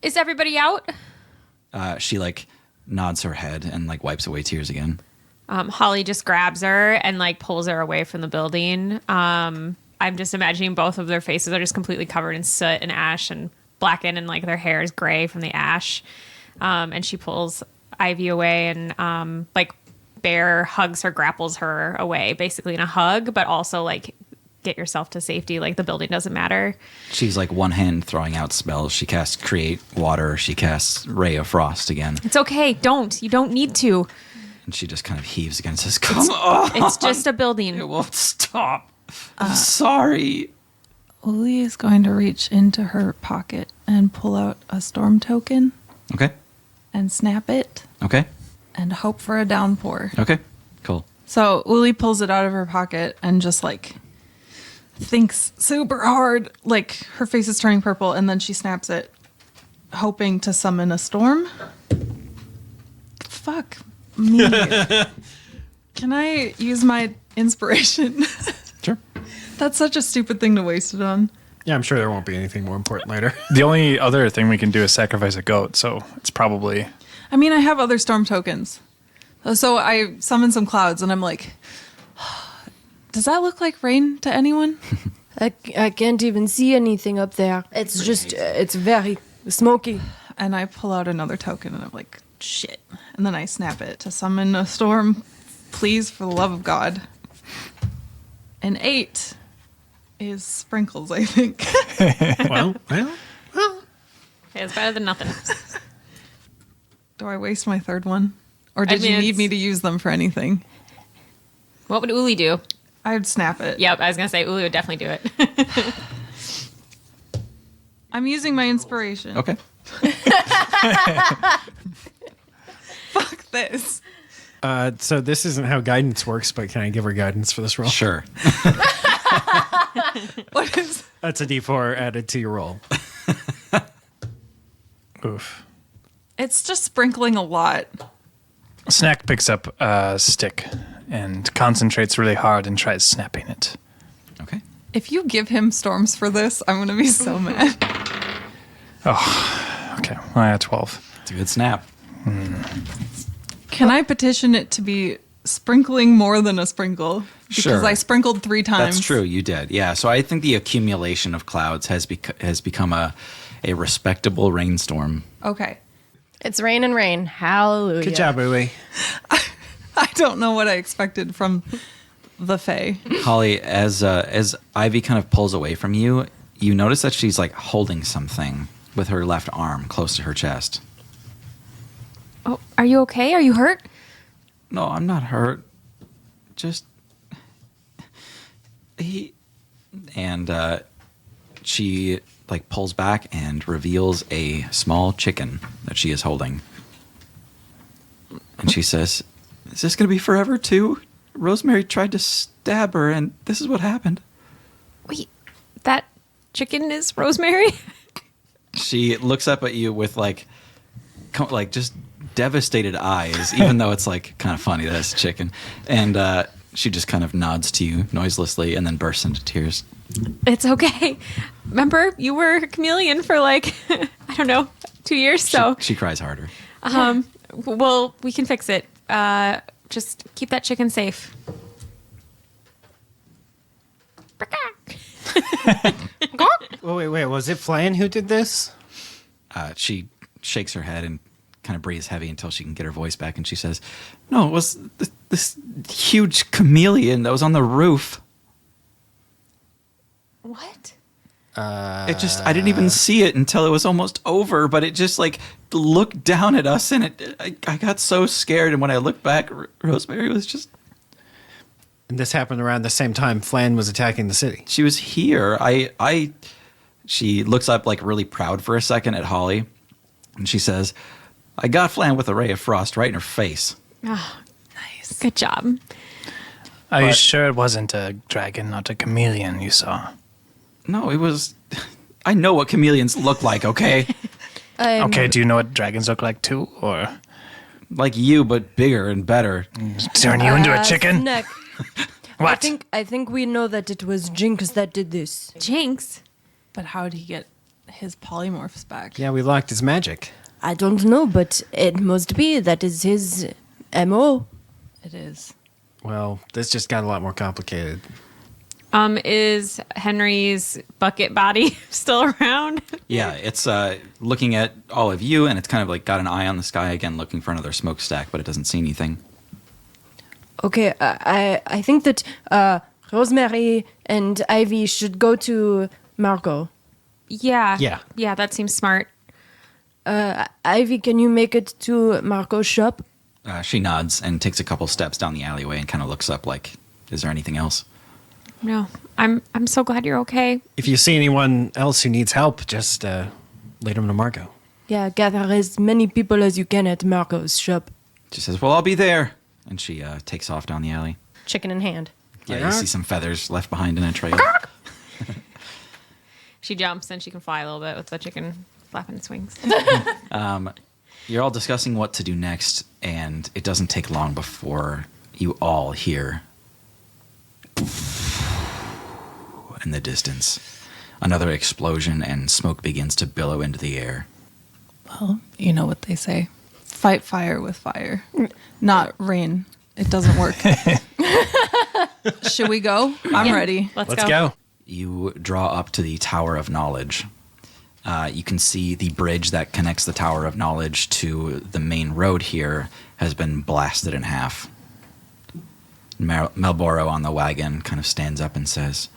Is everybody out? She like nods her head and like wipes away tears again. Holly just grabs her and like pulls her away from the building. I'm just imagining both of their faces are just completely covered in soot and ash and blackened, and like their hair is gray from the ash. And she pulls Ivy away, and like Bear hugs her, grapples her away, basically in a hug, but also like get yourself to safety. Like the building doesn't matter. She's like one hand throwing out spells. She casts Create Water. She casts Ray of Frost again. It's okay. You don't need to. And she just kind of heaves again and says, "Come on. It's just a building." It won't stop. I'm sorry." Uli is going to reach into her pocket and pull out a storm token Okay. and snap it Okay. and hope for a downpour. Okay. Cool. So Uli pulls it out of her pocket and just like thinks super hard, like her face is turning purple, and then she snaps it, hoping to summon a storm. Fuck me. Can I use my inspiration? Sure. That's such a stupid thing to waste it on. Yeah, I'm sure there won't be anything more important later. The only other thing we can do is sacrifice a goat, so it's probably... I mean, I have other storm tokens. So I summon some clouds, and I'm like, does that look like rain to anyone? I can't even see anything up there. It's just, it's very smoky. And I pull out another token, and I'm like, shit. And then I snap it to summon a storm. Please, for the love of God. An 8 is sprinkles, I think. well. Okay, it's better than nothing. Do I waste my third one? Or did mean, you need it's- me to use them for anything? What would Uli do? I'd snap it. Yep, I was gonna say Uli would definitely do it. I'm using my inspiration. Okay. Fuck this. So this isn't how guidance works, but can I give her guidance for this roll? Sure. What is? That's a D4 added to your roll. Oof. It's just sprinkling a lot. Snack picks up a stick and concentrates really hard and tries snapping it. Okay. If you give him storms for this, I'm gonna be so mad. Okay, well, I got 12. It's a good snap. Can I petition it to be sprinkling more than a sprinkle? Because Sure. I sprinkled 3 times. That's true. You did. Yeah. So I think the accumulation of clouds has become a respectable rainstorm. Okay. It's rain and rain. Hallelujah. Good job, Uwe. I don't know what I expected from the Fae. Holly, as Ivy kind of pulls away from you, you notice that she's like holding something with her left arm close to her chest. Oh, are you okay? Are you hurt? No, I'm not hurt. Just she like pulls back and reveals a small chicken that she is holding. And she says, "Is this going to be forever too? Rosemary tried to stab her and this is what happened." Wait, that chicken is Rosemary? She looks up at you with like just devastated eyes, even though it's like kind of funny that it's a chicken. And she just kind of nods to you noiselessly and then bursts into tears. It's okay. Remember, you were a chameleon for like, I don't know, 2 years. So, She cries harder. well, we can fix it. Just keep that chicken safe. Wait. Was it Flan who did this? She shakes her head and kind of breathes heavy until she can get her voice back. And she says, "No, it was this huge chameleon that was on the roof. What? I didn't even see it until it was almost over, but it just like looked down at us and I got so scared. And when I looked back, Rosemary was just, And this happened around the same time Flan was attacking the city. she was here. She looks up like really proud for a second at Holly and she says, "I got Flan with a ray of frost right in her face." Oh, nice. Good job. Are you sure it wasn't a dragon, not a chameleon you saw? No, it was, I know what chameleons look like, okay? Okay, do you know what dragons look like too? Or Like you, but bigger and better. turn you into a chicken? Snack. What? I think we know that it was Jinx that did this. Jinx. But how did he get his polymorphs back? Yeah, we locked his magic. I don't know, but it must be. That is his MO. It is. Well, this just got a lot more complicated. Is Henry's bucket body still around? Yeah, it's looking at all of you, and it's kind of like got an eye on the sky again, looking for another smokestack, but it doesn't see anything. Okay, I think that Rosemary and Ivy should go to Marco. Yeah. Yeah. Yeah, that seems smart. Ivy, can you make it to Marco's shop? She nods and takes a couple steps down the alleyway and kind of looks up like, "Is there anything else?" No, I'm so glad you're okay. If you see anyone else who needs help, just lead them to Marco. Yeah, gather as many people as you can at Marco's shop. She says, "Well, I'll be there." And she takes off down the alley. Chicken in hand. Yeah, you see some feathers left behind in a trail. She jumps and she can fly a little bit with the chicken flapping its wings. You're all discussing what to do next, and it doesn't take long before you all hear in the distance another explosion, and smoke begins to billow into the air. Well, you know what they say. Fight fire with fire. Not rain. It doesn't work. Should we go? I'm ready. Let's go. You draw up to the Tower of Knowledge. You can see the bridge that connects the Tower of Knowledge to the main road here has been blasted in half. Melboro on the wagon kind of stands up and says,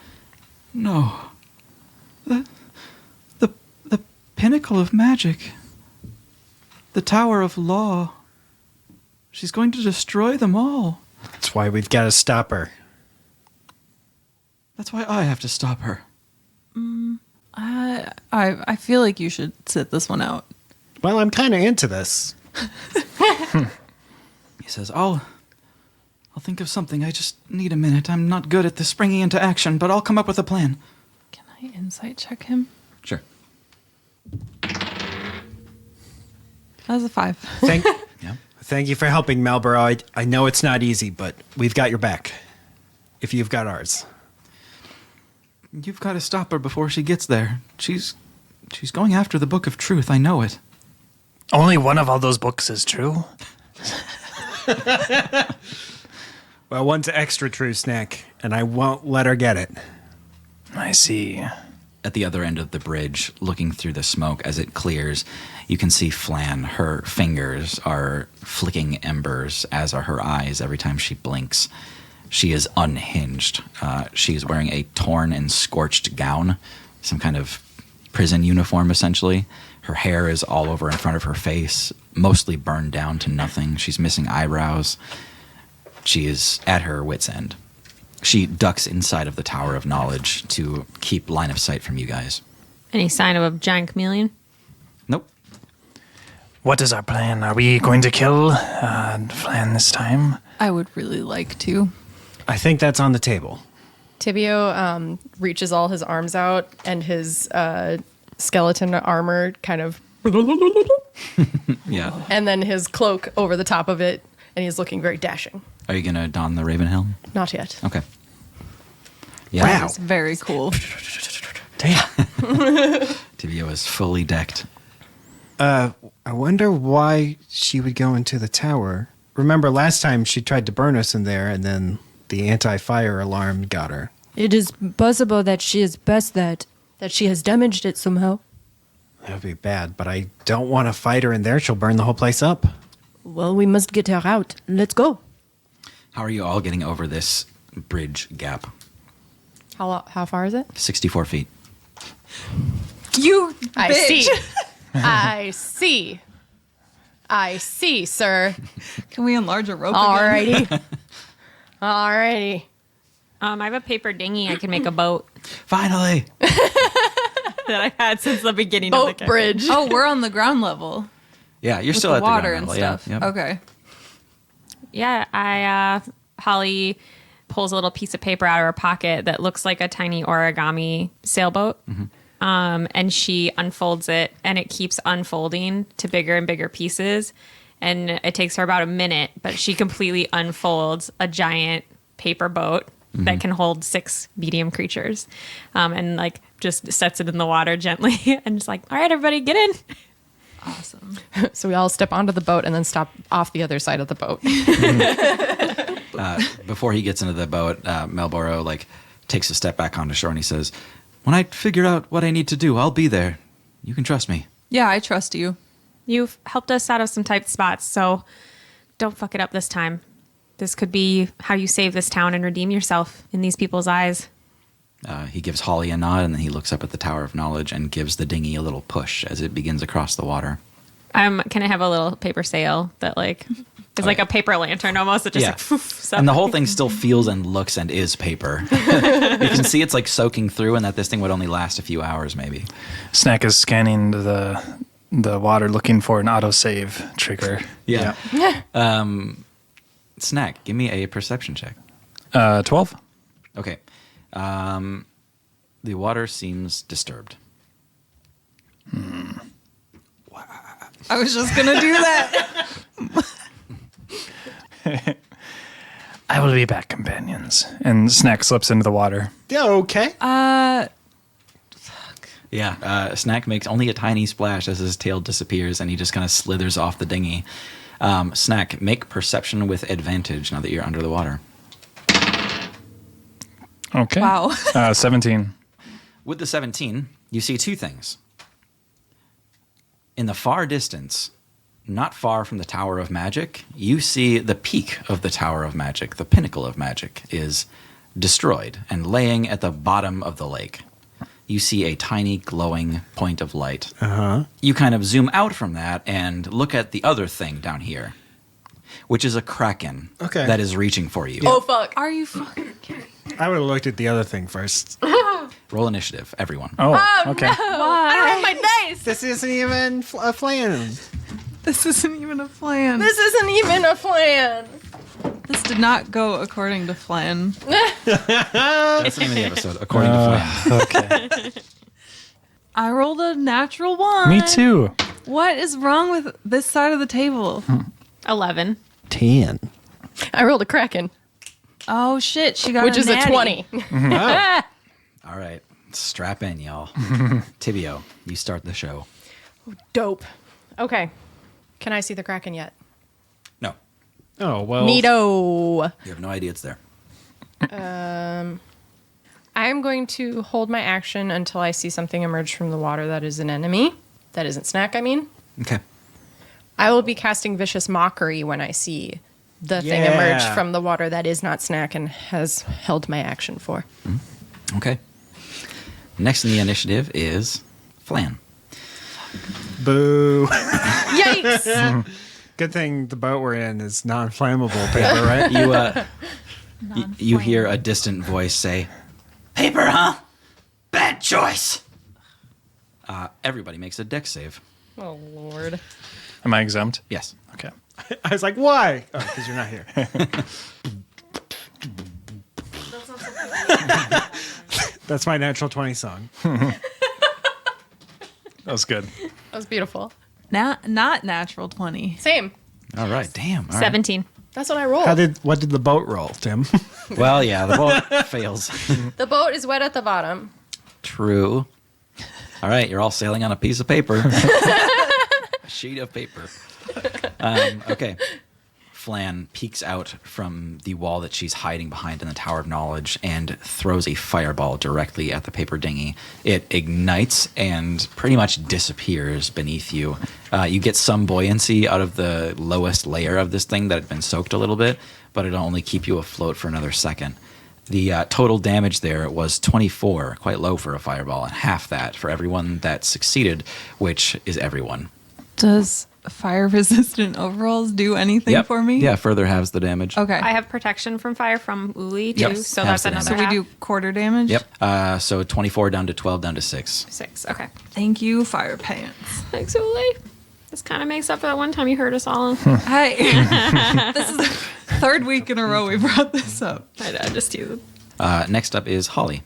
"No. The pinnacle of magic. The Tower of Law. She's going to destroy them all. That's why we've got to stop her. That's why I have to stop her." I feel like you should sit this one out. Well, I'm kind of into this. He says, I'll I'll think of something. I just need a minute. I'm not good at this springing into action, but I'll come up with a plan. Can I insight check him? Sure. That was a 5. Yeah. Thank you for helping, Malboro. I know it's not easy, but we've got your back. If you've got ours. You've got to stop her before she gets there. She's going after the Book of Truth. I know it. Only one of all those books is true. Well, one's extra true, Snack, and I won't let her get it. I see. At the other end of the bridge, looking through the smoke as it clears, you can see Flan. Her fingers are flicking embers, as are her eyes every time she blinks. She is unhinged. She's wearing a torn and scorched gown, some kind of prison uniform, essentially. Her hair is all over in front of her face, mostly burned down to nothing. She's missing eyebrows. She is at her wit's end. She ducks inside of the Tower of Knowledge to keep line of sight from you guys. Any sign of a giant chameleon? Nope. What is our plan? Are we going to kill Flan this time? I would really like to. I think that's on the table. Thibiaut reaches all his arms out, and his skeleton armor kind of, Yeah. and then his cloak over the top of it, and he's looking very dashing. Are you going to don the Raven Helm? Not yet. Okay. Yeah. Wow. It's very cool. Damn. Thibiaut is fully decked. I wonder why she would go into the tower. Remember last time she tried to burn us in there, and then the anti-fire alarm got her. It is possible that she is past that she has damaged it somehow. That would be bad, but I don't want to fight her in there. She'll burn the whole place up. Well, we must get her out. Let's go. How are you all getting over this bridge gap? How far is it? 64 feet. You I bitch. see. I see. I see, sir. Can we enlarge a rope again? Alrighty. Alrighty. I have a paper dinghy. I can make a boat Finally! that I've had since the beginning of the Boat campaign. bridge. Oh, we're on the ground level. Yeah, you're With still the at water the and ground level. stuff. Yeah, yep. Okay. Yeah, Holly pulls a little piece of paper out of her pocket that looks like a tiny origami sailboat. And she unfolds it, and it keeps unfolding to bigger and bigger pieces. And it takes her about a minute, but she completely unfolds a giant paper boat that can hold 6 medium creatures, and like just sets it in the water gently, and just like, all right, everybody, get in. Awesome. So we all step onto the boat and then stop off the other side of the boat. Before he gets into the boat, Malboro like takes a step back onto shore and he says, "When I figure out what I need to do, I'll be there. You can trust me." Yeah, I trust you. You've helped us out of some tight spots, so don't fuck it up this time. This could be how you save this town and redeem yourself in these people's eyes. He gives Holly a nod, and then he looks up at the Tower of Knowledge and gives the dinghy a little push as it begins across the water. Can I have a little paper sail that like is like a paper lantern almost? It just Yeah. like, poof, And the whole thing still feels and looks and is paper. You can see it's like soaking through, and that this thing would only last a few hours, maybe. Snack is scanning the water looking for an autosave trigger. Yeah. Snack, give me a perception check. 12? Okay. The water seems disturbed. I was just going to do that. I will be back, companions. And Snack slips into the water. Yeah, okay. Yeah. Snack makes only a tiny splash as his tail disappears, and he just kind of slithers off the dinghy. Snack, make perception with advantage now that you're under the water. Okay. Wow. 17. With the 17, you see two things. In the far distance, not far from the Tower of Magic, you see the peak of the Tower of Magic, the pinnacle of magic, is destroyed and laying at the bottom of the lake. You see a tiny glowing point of light. Uh-huh. You kind of zoom out from that and look at the other thing down here, which is a kraken Okay. that is reaching for you. Oh, fuck. Are you fucking I would have looked at the other thing first. Roll initiative, everyone. Oh, okay. I don't have my dice. This isn't even a Flan. This isn't even a plan. This isn't even a plan. This did not go according to Flan. That's the name of the episode, according to Flan. Okay. I rolled a natural 1. Me too. What is wrong with this side of the table? 11. 10. I rolled a Kraken, Oh shit, she got which is a natty. 20. All right, strap in, y'all. Thibiaut, you start the show. Dope. Okay. Can I see the Kraken yet? No, Oh, well. Neato. you have no idea it's there. I'm going to hold my action until I see something emerge from the water that is an enemy. That isn't Snack, I mean. Okay. I will be casting Vicious Mockery when I see the thing Yeah. emerge from the water that is not Snack and has held my action for. Okay. Next in the initiative is Flan. Boo. Yikes! Good thing the boat we're in is non-flammable paper, right? You hear a distant voice say, "Paper, huh? Bad choice." Everybody makes a dex save. Oh, Lord. Am I exempt? Yes. Okay. I was like, why? Oh, because you're not here. That's my natural 20 song. That was good. That was beautiful. Not natural 20. Same. All right. Damn. All right. 17. That's what I rolled. What did the boat roll, Tim? Well, yeah, the boat fails. The boat is wet at the bottom. True. All right, you're all sailing on a piece of paper. A sheet of paper. Okay. Flan peeks out from the wall that she's hiding behind in the Tower of Knowledge and throws a fireball directly at the paper dinghy. It ignites and pretty much disappears beneath you. You get some buoyancy out of the lowest layer of this thing that had been soaked a little bit, but it'll only keep you afloat for another second. The total damage there was 24, quite low for a fireball, and half that for everyone that succeeded, which is everyone. Does fire resistant overalls do anything for me? Yeah, further halves the damage. Okay. I have protection from fire from Uli, too, Yep. so Halves that's the another so we half. do quarter damage? Yep. So 24 down to 12 down to 6. 6. Okay. Thank you, fire pants. Thanks, Uli. This kind of makes up for that one time you heard us all. Hi. This is the third week in a row we brought this up. I just you. Next up is Holly.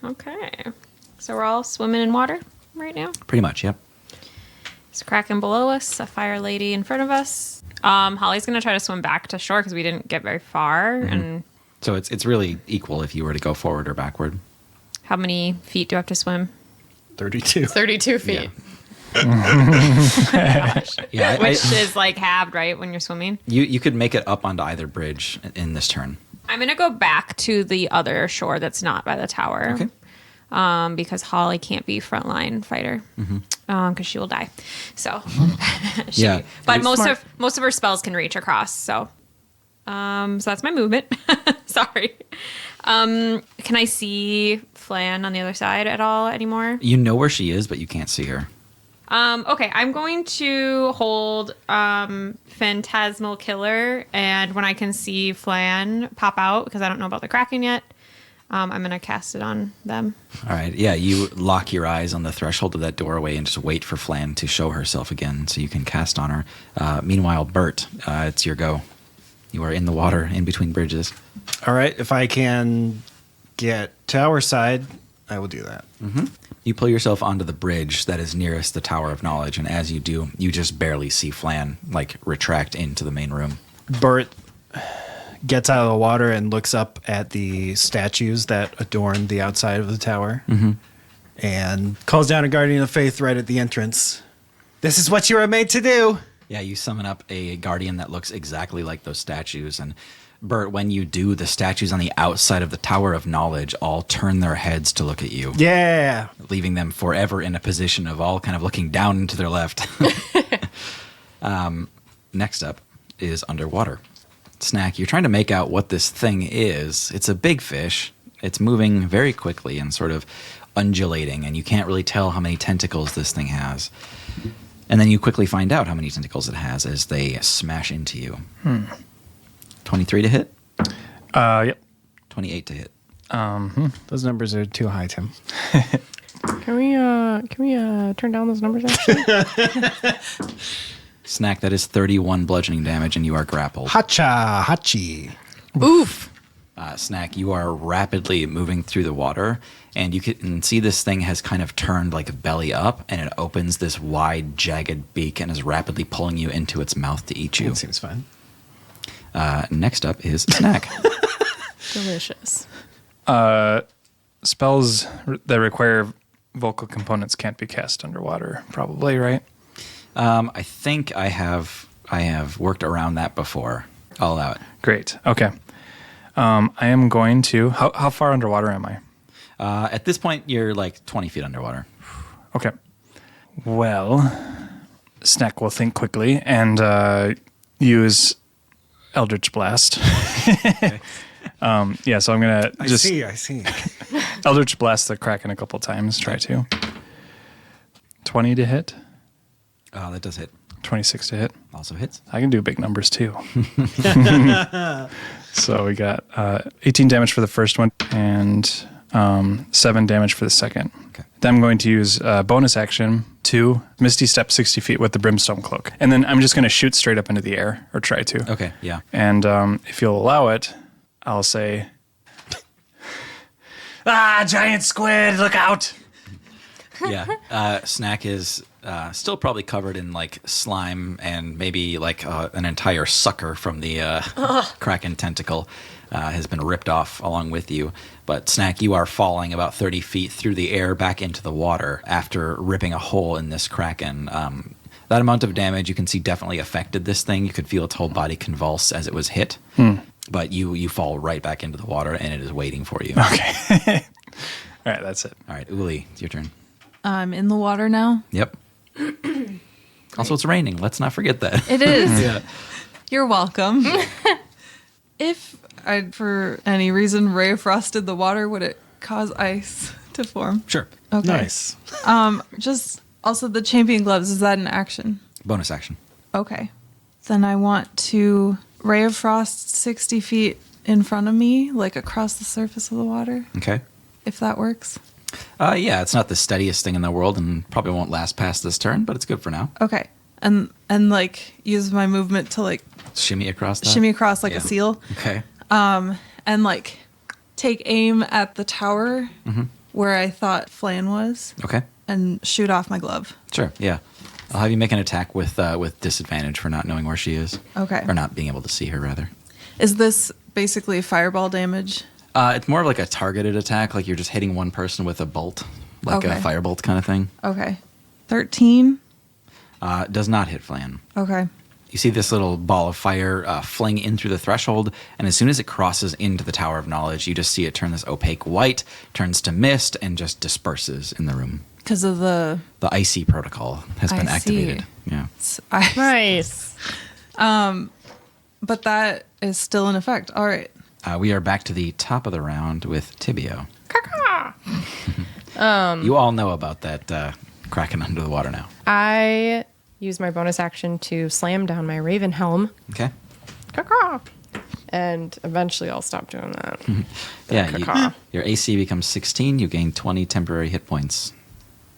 Okay. So we're all swimming in water right now. Pretty much, yep. There's a Kraken below us, a fire lady in front of us. Holly's going to try to swim back to shore because we didn't get very far. And So it's really equal if you were to go forward or backward. how many feet do I have to swim? 32. 32 feet. Yeah, Which is like halved, right, when you're swimming? you could make it up onto either bridge in this turn. I'm going to go back to the other shore that's not by the tower. Okay. Because Holly can't be frontline fighter because she will die. So, Yeah. but most Smart. of her spells can reach across. So that's my movement. Sorry. Can I see Flan on the other side at all anymore? You know where she is, but you can't see her. Okay, I'm going to hold Phantasmal Killer, and when I can see Flan pop out, because I don't know about the Kraken yet, I'm going to cast it on them. All right. Yeah, you lock your eyes on the threshold of that doorway and just wait for Flan to show herself again so you can cast on her. Meanwhile, Bert, it's your go. You are in the water in between bridges. All right, if I can get tower side, I will do that. You pull yourself onto the bridge that is nearest the Tower of Knowledge, and as you do, you just barely see Flan, retract into the main room. Bert gets out of the water and looks up at the statues that adorn the outside of the tower and calls down a guardian of faith right at the entrance. This is what you were made to do. Yeah, you summon up a guardian that looks exactly like those statues, and Bert, when you do, the statues on the outside of the Tower of Knowledge all turn their heads to look at you, Yeah. leaving them forever in a position of all kind of looking down and to their left. Next up is underwater. Snack, you're trying to make out what this thing is. It's a big fish. It's moving very quickly and sort of undulating, and you can't really tell how many tentacles this thing has. And then you quickly find out how many tentacles it has as they smash into you. 23 to hit, Yep. 28 to hit. Those numbers are too high, Tim. Can we turn down those numbers actually? Snack, that is 31 bludgeoning damage, and you are grappled. Hacha, hachi. Oof. Snack, you are rapidly moving through the water, and you can see this thing has kind of turned like belly up, and it opens this wide, jagged beak and is rapidly pulling you into its mouth to eat you. That seems fun. Next up is Snack. Delicious. Spells that require vocal components can't be cast underwater, probably, right? I think I have worked around that before. I'll allow it. Great. Okay. I am going to... How far underwater am I? At this point, you're like 20 feet underwater. Okay. Well, Snack will think quickly and use Eldritch Blast. Okay. Yeah, so I'm going to just... I see. Eldritch Blast the Kraken a couple times. Try to. 20 to hit. Oh, that does hit. 26 to hit. Also hits. I can do big numbers too. So we got 18 damage for the first one and 7 damage for the second. Okay. Then I'm going to use bonus action to Misty Step 60 feet with the Brimstone Cloak. And then I'm just going to shoot straight up into the air, or try to. Okay, yeah. And if you'll allow it, I'll say, giant squid, look out! Yeah. Snack is still probably covered in like slime and maybe like an entire sucker from the Kraken tentacle has been ripped off along with you. But Snack, you are falling about 30 feet through the air back into the water after ripping a hole in this Kraken. That amount of damage you can see definitely affected this thing. You could feel its whole body convulse as it was hit. But you fall right back into the water and it is waiting for you. Okay. All right, that's it. All right, Uli, it's your turn. I'm in the water now. Yep. Also, it's raining. Let's not forget that. It is. Yeah. You're welcome. If I, for any reason, ray frosted the water, would it cause ice to form? Sure. Okay. Nice. Just also the champion gloves, is that an action? Bonus action. Okay. Then I want to ray of frost 60 feet in front of me, like across the surface of the water, Okay. if that works. Yeah, it's not the steadiest thing in the world and probably won't last past this turn, but it's good for now. Okay. And like use my movement to like Shimmy across that. shimmy across like Yeah. a seal. Okay. And like take aim at the tower where I thought Flan was Okay. and shoot off my glove. Sure. Yeah. I'll have you make an attack with disadvantage for not knowing where she is. Okay. Or not being able to see her, rather. Is this basically fireball damage? It's more of like a targeted attack, like you're just hitting one person with a bolt, like a Okay. firebolt kind of thing. Okay. 13? Does not hit Flan. Okay. You see this little ball of fire fling in through the threshold, and as soon as it crosses into the Tower of Knowledge, you just see it turn this opaque white, turns to mist, and just disperses in the room. Because of the The icy protocol has been I activated. see. Yeah. ice. Nice. But that is still in effect. All right. We are back to the top of the round with Thibiaut. You all know about that Kraken under the water now. I use my bonus action to slam down my raven helm. Okay. Caw-caw. And eventually I'll stop doing that. Yeah. Caw-caw. Your AC becomes 16. You gain 20 temporary hit points,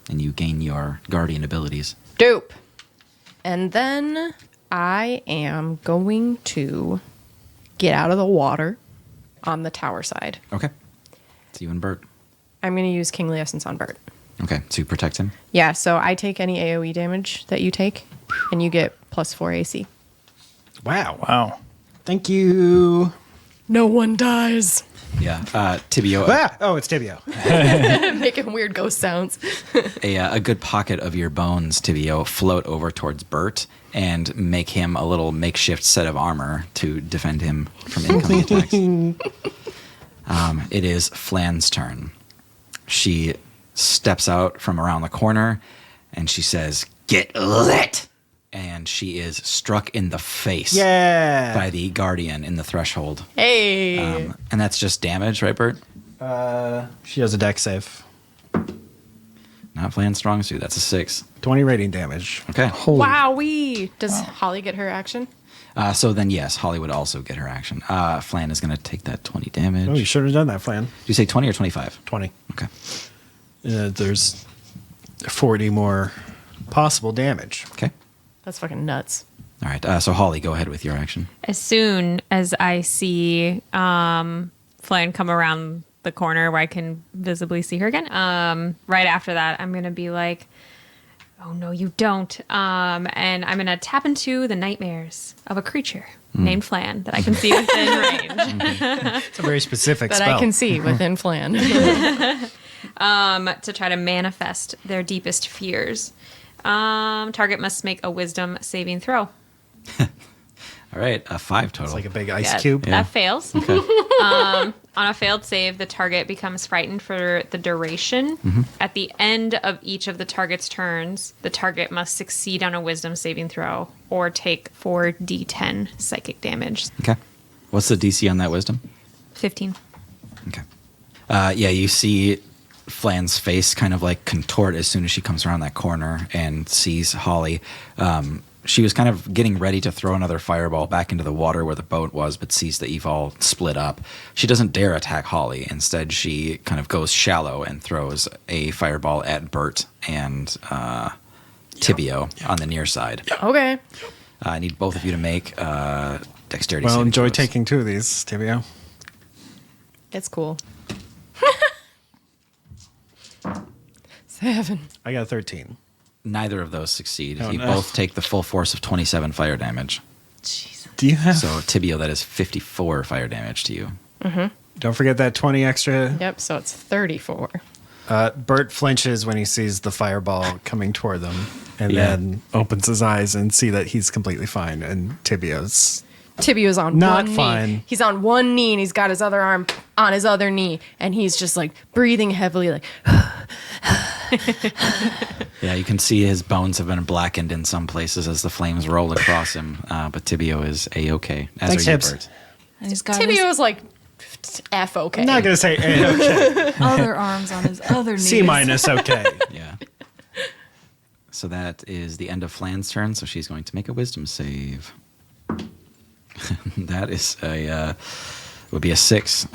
and you gain your guardian abilities. Dope. And then I am going to get out of the water on the tower side. Okay. It's you and Bert. I'm going to use Kingly Essence on Bert. Okay. To protect him. Yeah, so I take any AoE damage that you take, and you get +4 AC. Wow. Wow. Thank you. No one dies. Yeah. Thibiaut, Ah! Oh, it's Thibiaut. Making weird ghost sounds. a good pocket of your bones, Thibiaut, float over towards Bert and make him a little makeshift set of armor to defend him from incoming attacks. It is Flan's turn. She steps out from around the corner and she says, "Get lit!" And she is struck in the face Yeah. by the guardian in the threshold. Hey. And that's just damage, right, Bert? She has a deck save. Not Flan's strong suit. That's a 6. 20 rating damage. Okay. Wowee. Does Holly get her action? So then, yes, Holly would also get her action. Flan is going to take that 20 damage. Oh, you should have done that, Flan. Did you say 20 or 25? 20. Okay. There's 40 more possible damage. Okay. That's fucking nuts. All right. So Holly, go ahead with your action. As soon as I see Flan come around the corner where I can visibly see her again, right after that, I'm going to be like, oh, no, you don't. And I'm going to tap into the nightmares of a creature named Flan that I can see within range. It's a very specific That spell. I can see within Flan. To try to manifest their deepest fears. Target must make a wisdom saving throw. All right. 5 total. It's like a big ice Yeah, cube. That fails. Okay. On a failed save, the target becomes frightened for the duration. At the end of each of the target's turns, the target must succeed on a wisdom saving throw or take 4d10 psychic damage. Okay. What's the DC on that wisdom? 15. Okay. Yeah, you see Flan's face kind of like contort as soon as she comes around that corner and sees Holly. She was kind of getting ready to throw another fireball back into the water where the boat was, but sees that you've all split up. She doesn't dare attack Holly. Instead, she kind of goes shallow and throws a fireball at Bert and Thibiaut on the near side. Okay. I need both of you to make dexterity Well, saving enjoy throws. taking 2 of these, Thibiaut. It's cool. 7. I got a 13. Neither of those succeed. Oh, you no. both take the full force of 27 fire damage. Do you have? So Thibiaut, that is 54 fire damage to you. Don't forget that 20 extra. Yep, so it's 34. Bert flinches when he sees the fireball coming toward them, and Yeah. then opens his eyes and see that he's completely fine. And Thibiaut's Thibiaut's on Not one fine. knee. He's on one knee and he's got his other arm on his other knee, and he's just like breathing heavily, like. Yeah, you can see his bones have been blackened in some places as the flames roll across him. But Thibiaut is A-okay. As Thanks, are you, Hips. Bert. And he's got Thibiaut is like F okay. I'm not gonna say okay. his other arms on his other knees. C minus okay. Yeah. So that is the end of Flan's turn. So she's going to make a wisdom save. That is would be a 6.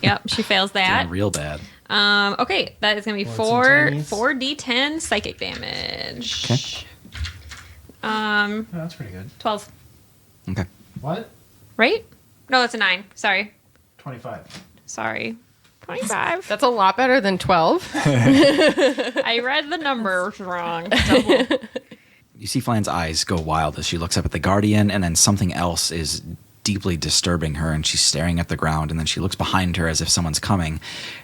Yep, she fails that. Doing real bad. Okay, that is going to be What's 4d10 psychic damage. Okay. That's pretty good. 12, Okay. What? right? No, that's a 9. Sorry. 25. Sorry. 25. That's a lot better than 12. I read the numbers wrong. Double. You see Flan's eyes go wild as she looks up at the Guardian, and then something else is deeply disturbing her, and she's staring at the ground, and then she looks behind her as if someone's coming,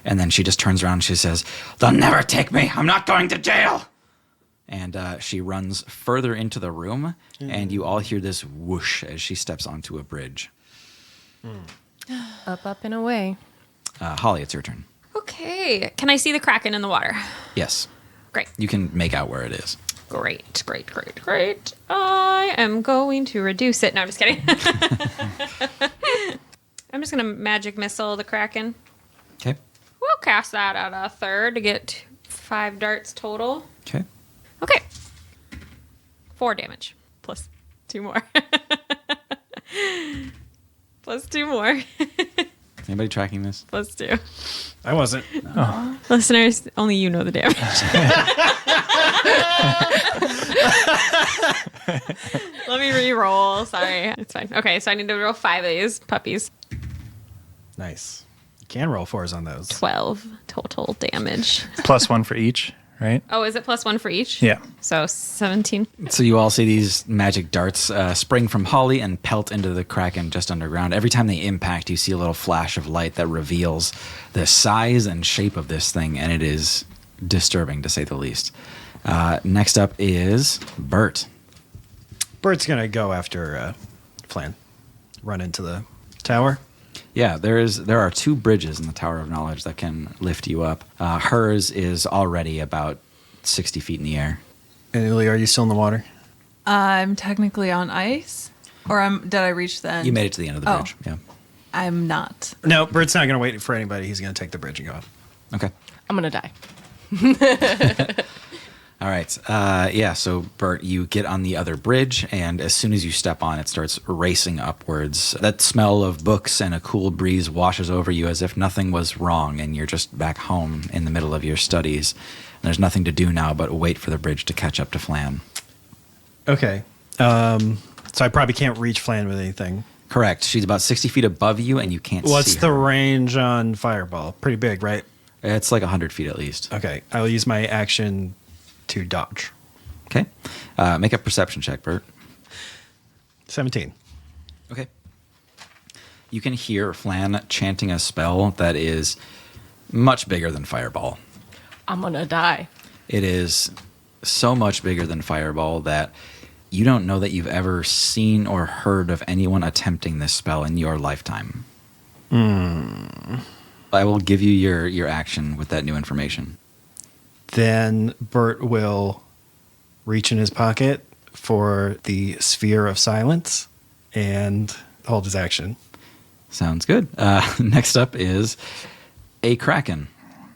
and then she just turns around and she says, "They'll never take me! I'm not going to jail!" And she runs further into the room, and you all hear this whoosh as she steps onto a bridge. Up, and away. Holly, it's your turn. Okay. Can I see the Kraken in the water? Yes. Great. You can make out where it is. Great. I am going to reduce it. No, I'm just kidding. I'm just going to magic missile the Kraken. Okay. We'll cast that at a third to get 5 darts total. Okay. Okay. 4 damage. Plus 2 more. Plus 2 more. Is anybody tracking this? Plus 2. I wasn't. Listeners, only you know the damage. Let me re-roll. Sorry. It's fine. Okay, so I need to roll 5 of these puppies. Nice. You can roll 4s on those. 12 total damage. +1 for each, right? Oh, is it +1 for each? Yeah. So 17. So you all see these magic darts spring from Holly and pelt into the Kraken just underground. Every time they impact, you see a little flash of light that reveals the size and shape of this thing, and it is disturbing, to say the least. Next up is Bert. Bert's gonna go after Flan. Run into the tower. Yeah, there are 2 bridges in the Tower of Knowledge that can lift you up. Hers is already about 60 feet in the air. And Illy, are you still in the water? I'm technically on ice, or did I reach the end? You made it to the end of the Oh. bridge. Yeah. I'm not. No, Bert's not gonna wait for anybody. He's gonna take the bridge and go up. Okay. I'm going to die. All right. Yeah, so Bert, you get on the other bridge, and as soon as you step on, it starts racing upwards. That smell of books and a cool breeze washes over you as if nothing was wrong, and you're just back home in the middle of your studies. And there's nothing to do now but wait for the bridge to catch up to Flan. Okay. So I probably can't reach Flan with anything. Correct. She's about 60 feet above you, and you can't What's see the her. range on Fireball? Pretty big, right? It's like 100 feet at least. Okay. I'll use my action to dodge. Okay. Make a perception check, Bert. 17. Okay. You can hear Flan chanting a spell that is much bigger than Fireball. I'm gonna die. It is so much bigger than Fireball that you don't know that you've ever seen or heard of anyone attempting this spell in your lifetime. I will give you your action with that new information. Then Bert will reach in his pocket for the sphere of silence and hold his action. Sounds good. Next up is a kraken.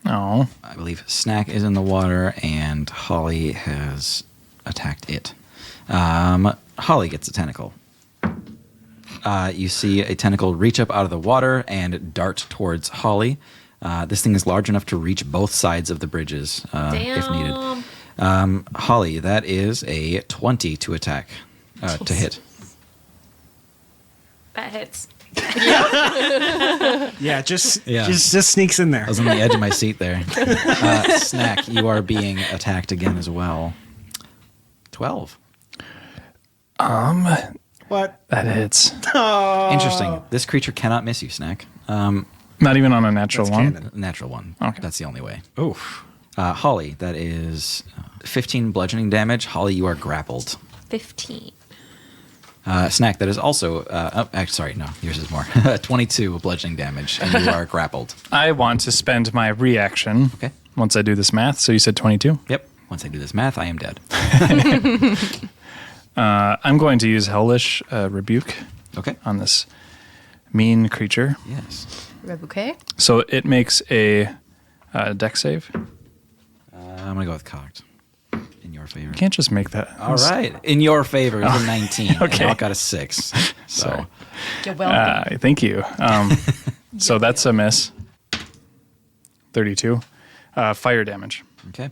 Oh. I believe Snack is in the water, and Holly has attacked it. Holly gets a tentacle. You see a tentacle reach up out of the water and dart towards Holly. This thing is large enough to reach both sides of the bridges if needed. Holly, that is a 20 to attack, to hit. That hits. Yeah, just Yeah. just sneaks in there. I was on the edge of my seat there. Snack, you are being attacked again as well. 12. What? That hits. Interesting. This creature cannot miss you, Snack. Not even on a natural That's one. canon. Natural one. Okay. That's the only way. Oof. Holly, that is 15 bludgeoning damage. Holly, you are grappled. 15. Snack, that is also... sorry, no. Yours is more. 22 bludgeoning damage, and you are grappled. I want to spend my reaction Okay. once I do this math. So you said 22? Yep. Once I do this math, I am dead. I'm going to use Hellish Rebuke Okay. on this mean creature. Yes. Okay. So it makes a deck save. I'm going to go with cocked. In your favor. You can't just make that. All right. In your favor is a 19. Okay. And I got a 6. So, You're welcome. Thank you. So that's a miss. 32. Fire damage. okay.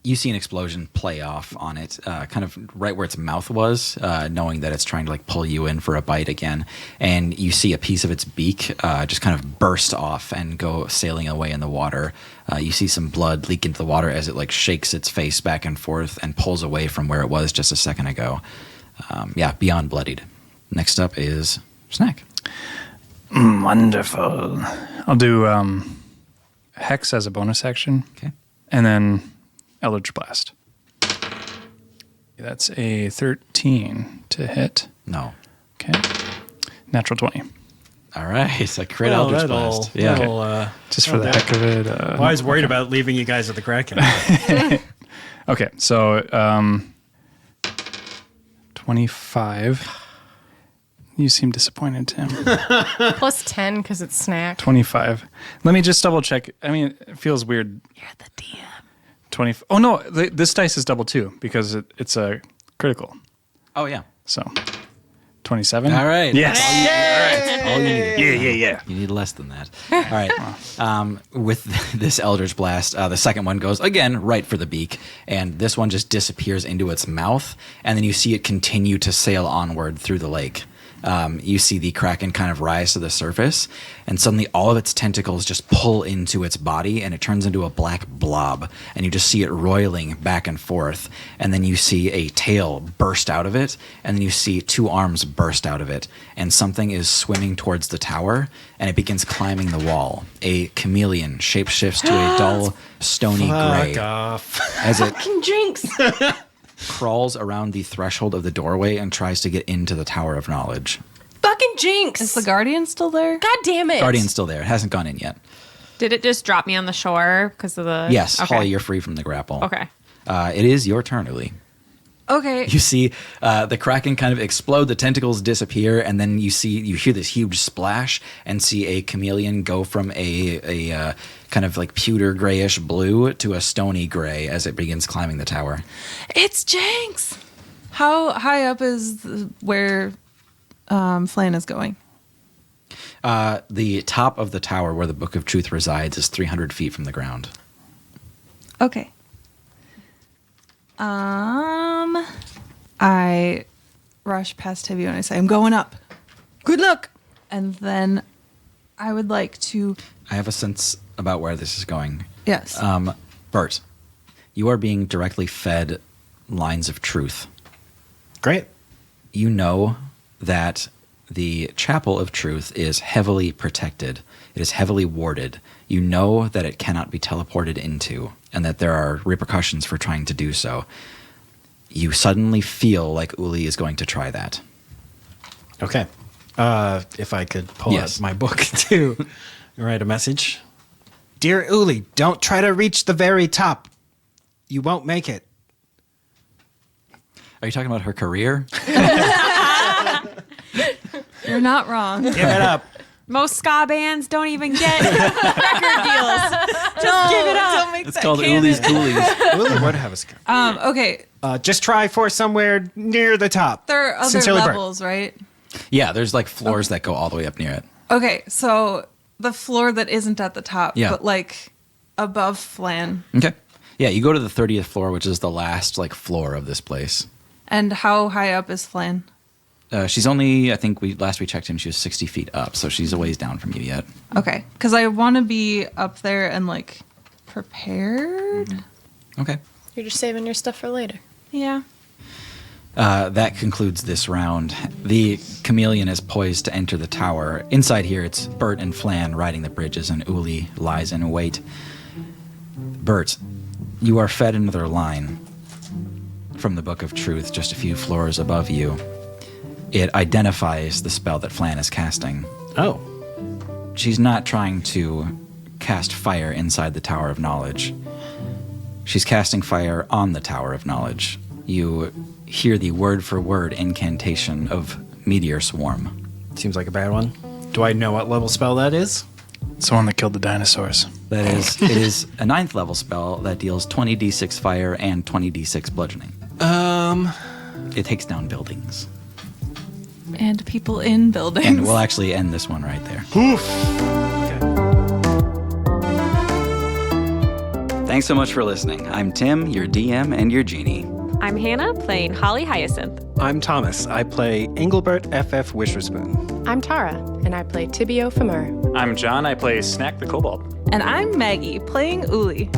You see an explosion play off on it, kind of right where its mouth was, knowing that it's trying to like pull you in for a bite again. And you see a piece of its beak just kind of burst off and go sailing away in the water. You see some blood leak into the water as it like shakes its face back and forth and pulls away from where it was just a second ago. Beyond bloodied. Next up is Snack. Wonderful. I'll do Hex as a bonus action. Okay. And then Eldritch Blast. That's a 13 to hit. No. Okay. Natural 20. All right. It's a crit Well, Eldritch that'll, Blast. Yeah. that'll, Just for the heck of it. I was worried about leaving you guys at the Kraken. Okay, so 25. You seem disappointed, Tim. Plus 10 because it's snack. 25. Let me just double check. I mean, it feels weird. You're the DM. 20. Oh, no, this dice is double 2 because it's a critical. Oh, yeah. So 27. All right. Yes. All you need. Yeah. You need less than that. All right. With this Eldritch Blast, the second one goes, again, right for the beak. And this one just disappears into its mouth. And then you see it continue to sail onward through the lake. You see the Kraken kind of rise to the surface. And suddenly all of its tentacles just pull into its body. And it turns into a black blob. And you just see it roiling back and forth. And then you see a tail burst out of it. And then you see 2 arms burst out of it. And something is swimming towards the tower. And it begins climbing the wall. A chameleon shapeshifts to a dull, stony gray. Fuck off. As it Jinx. crawls around the threshold of the doorway and tries to get into the Tower of Knowledge. Fucking Jinx. Is the guardian still there? God damn it. Guardian's still there. It hasn't gone in yet. Did it just drop me on the shore because of the... Yes, Okay. Holly, you're free from the grapple. Okay. It is your turn, Uli. Okay. You see the Kraken kind of explode, the tentacles disappear, and then you hear this huge splash and see a chameleon go from a kind of like pewter grayish blue to a stony gray as it begins climbing the tower. It's Jinx. How high up is where Flan is going? The top of the tower where the Book of Truth resides is 300 feet from the ground. Okay. I rush past Thibiaut and I say, I'm going up. Good luck. And then I would like to... I have a sense about where this is going. Yes. Bert, you are being directly fed lines of truth. Great. You know that the Chapel of Truth is heavily protected. It is heavily warded. You know that it cannot be teleported into, and that there are repercussions for trying to do so. You suddenly feel like Uli is going to try that. Okay. If I could pull Yes. out my book to write a message. Dear Uli, don't try to reach the very top. You won't make it. Are you talking about her career? You're not wrong. Give it up. Most ska bands don't even get record deals. Just give it up. Don't make It's that called canon. Uli's Ghoulies. Uli would have a scar. Okay. Just try for somewhere near the top. There are other Sincerely, Bert. levels, right? Yeah, there's like floors that go all the way up near it. Okay, so the floor that isn't at the top, Yeah. but like above Flan. Okay. Yeah, you go to the 30th floor, which is the last like floor of this place. And how high up is Flan? She's only, I think last we checked in, she was 60 feet up, so she's a ways down from you yet. Okay, because I want to be up there and like prepared. Okay. You're just saving your stuff for later. Yeah. That concludes this round. The chameleon is poised to enter the tower. Inside here, it's Bert and Flan riding the bridges, and Uli lies in wait. Bert, you are fed another line from the Book of Truth just a few floors above you. It identifies the spell that Flan is casting. Oh. She's not trying to cast fire inside the Tower of Knowledge. She's casting fire on the Tower of Knowledge. You hear the word-for-word incantation of Meteor Swarm. Seems like a bad one. Do I know what level spell that is? It's the one that killed the dinosaurs. That is, it is a 9th level spell that deals 20d6 fire and 20d6 bludgeoning. It takes down buildings. And people in buildings. And we'll actually end this one right there. Thanks so much for listening. I'm Tim, your DM and your genie. I'm Hannah, playing Holly Hyacinth. I'm Thomas. I play Engelbert FF Wisherspoon. I'm Tara, and I play Thibiaut Famur. I'm John. I play Snack the Kobold. And I'm Maggie, playing Uli.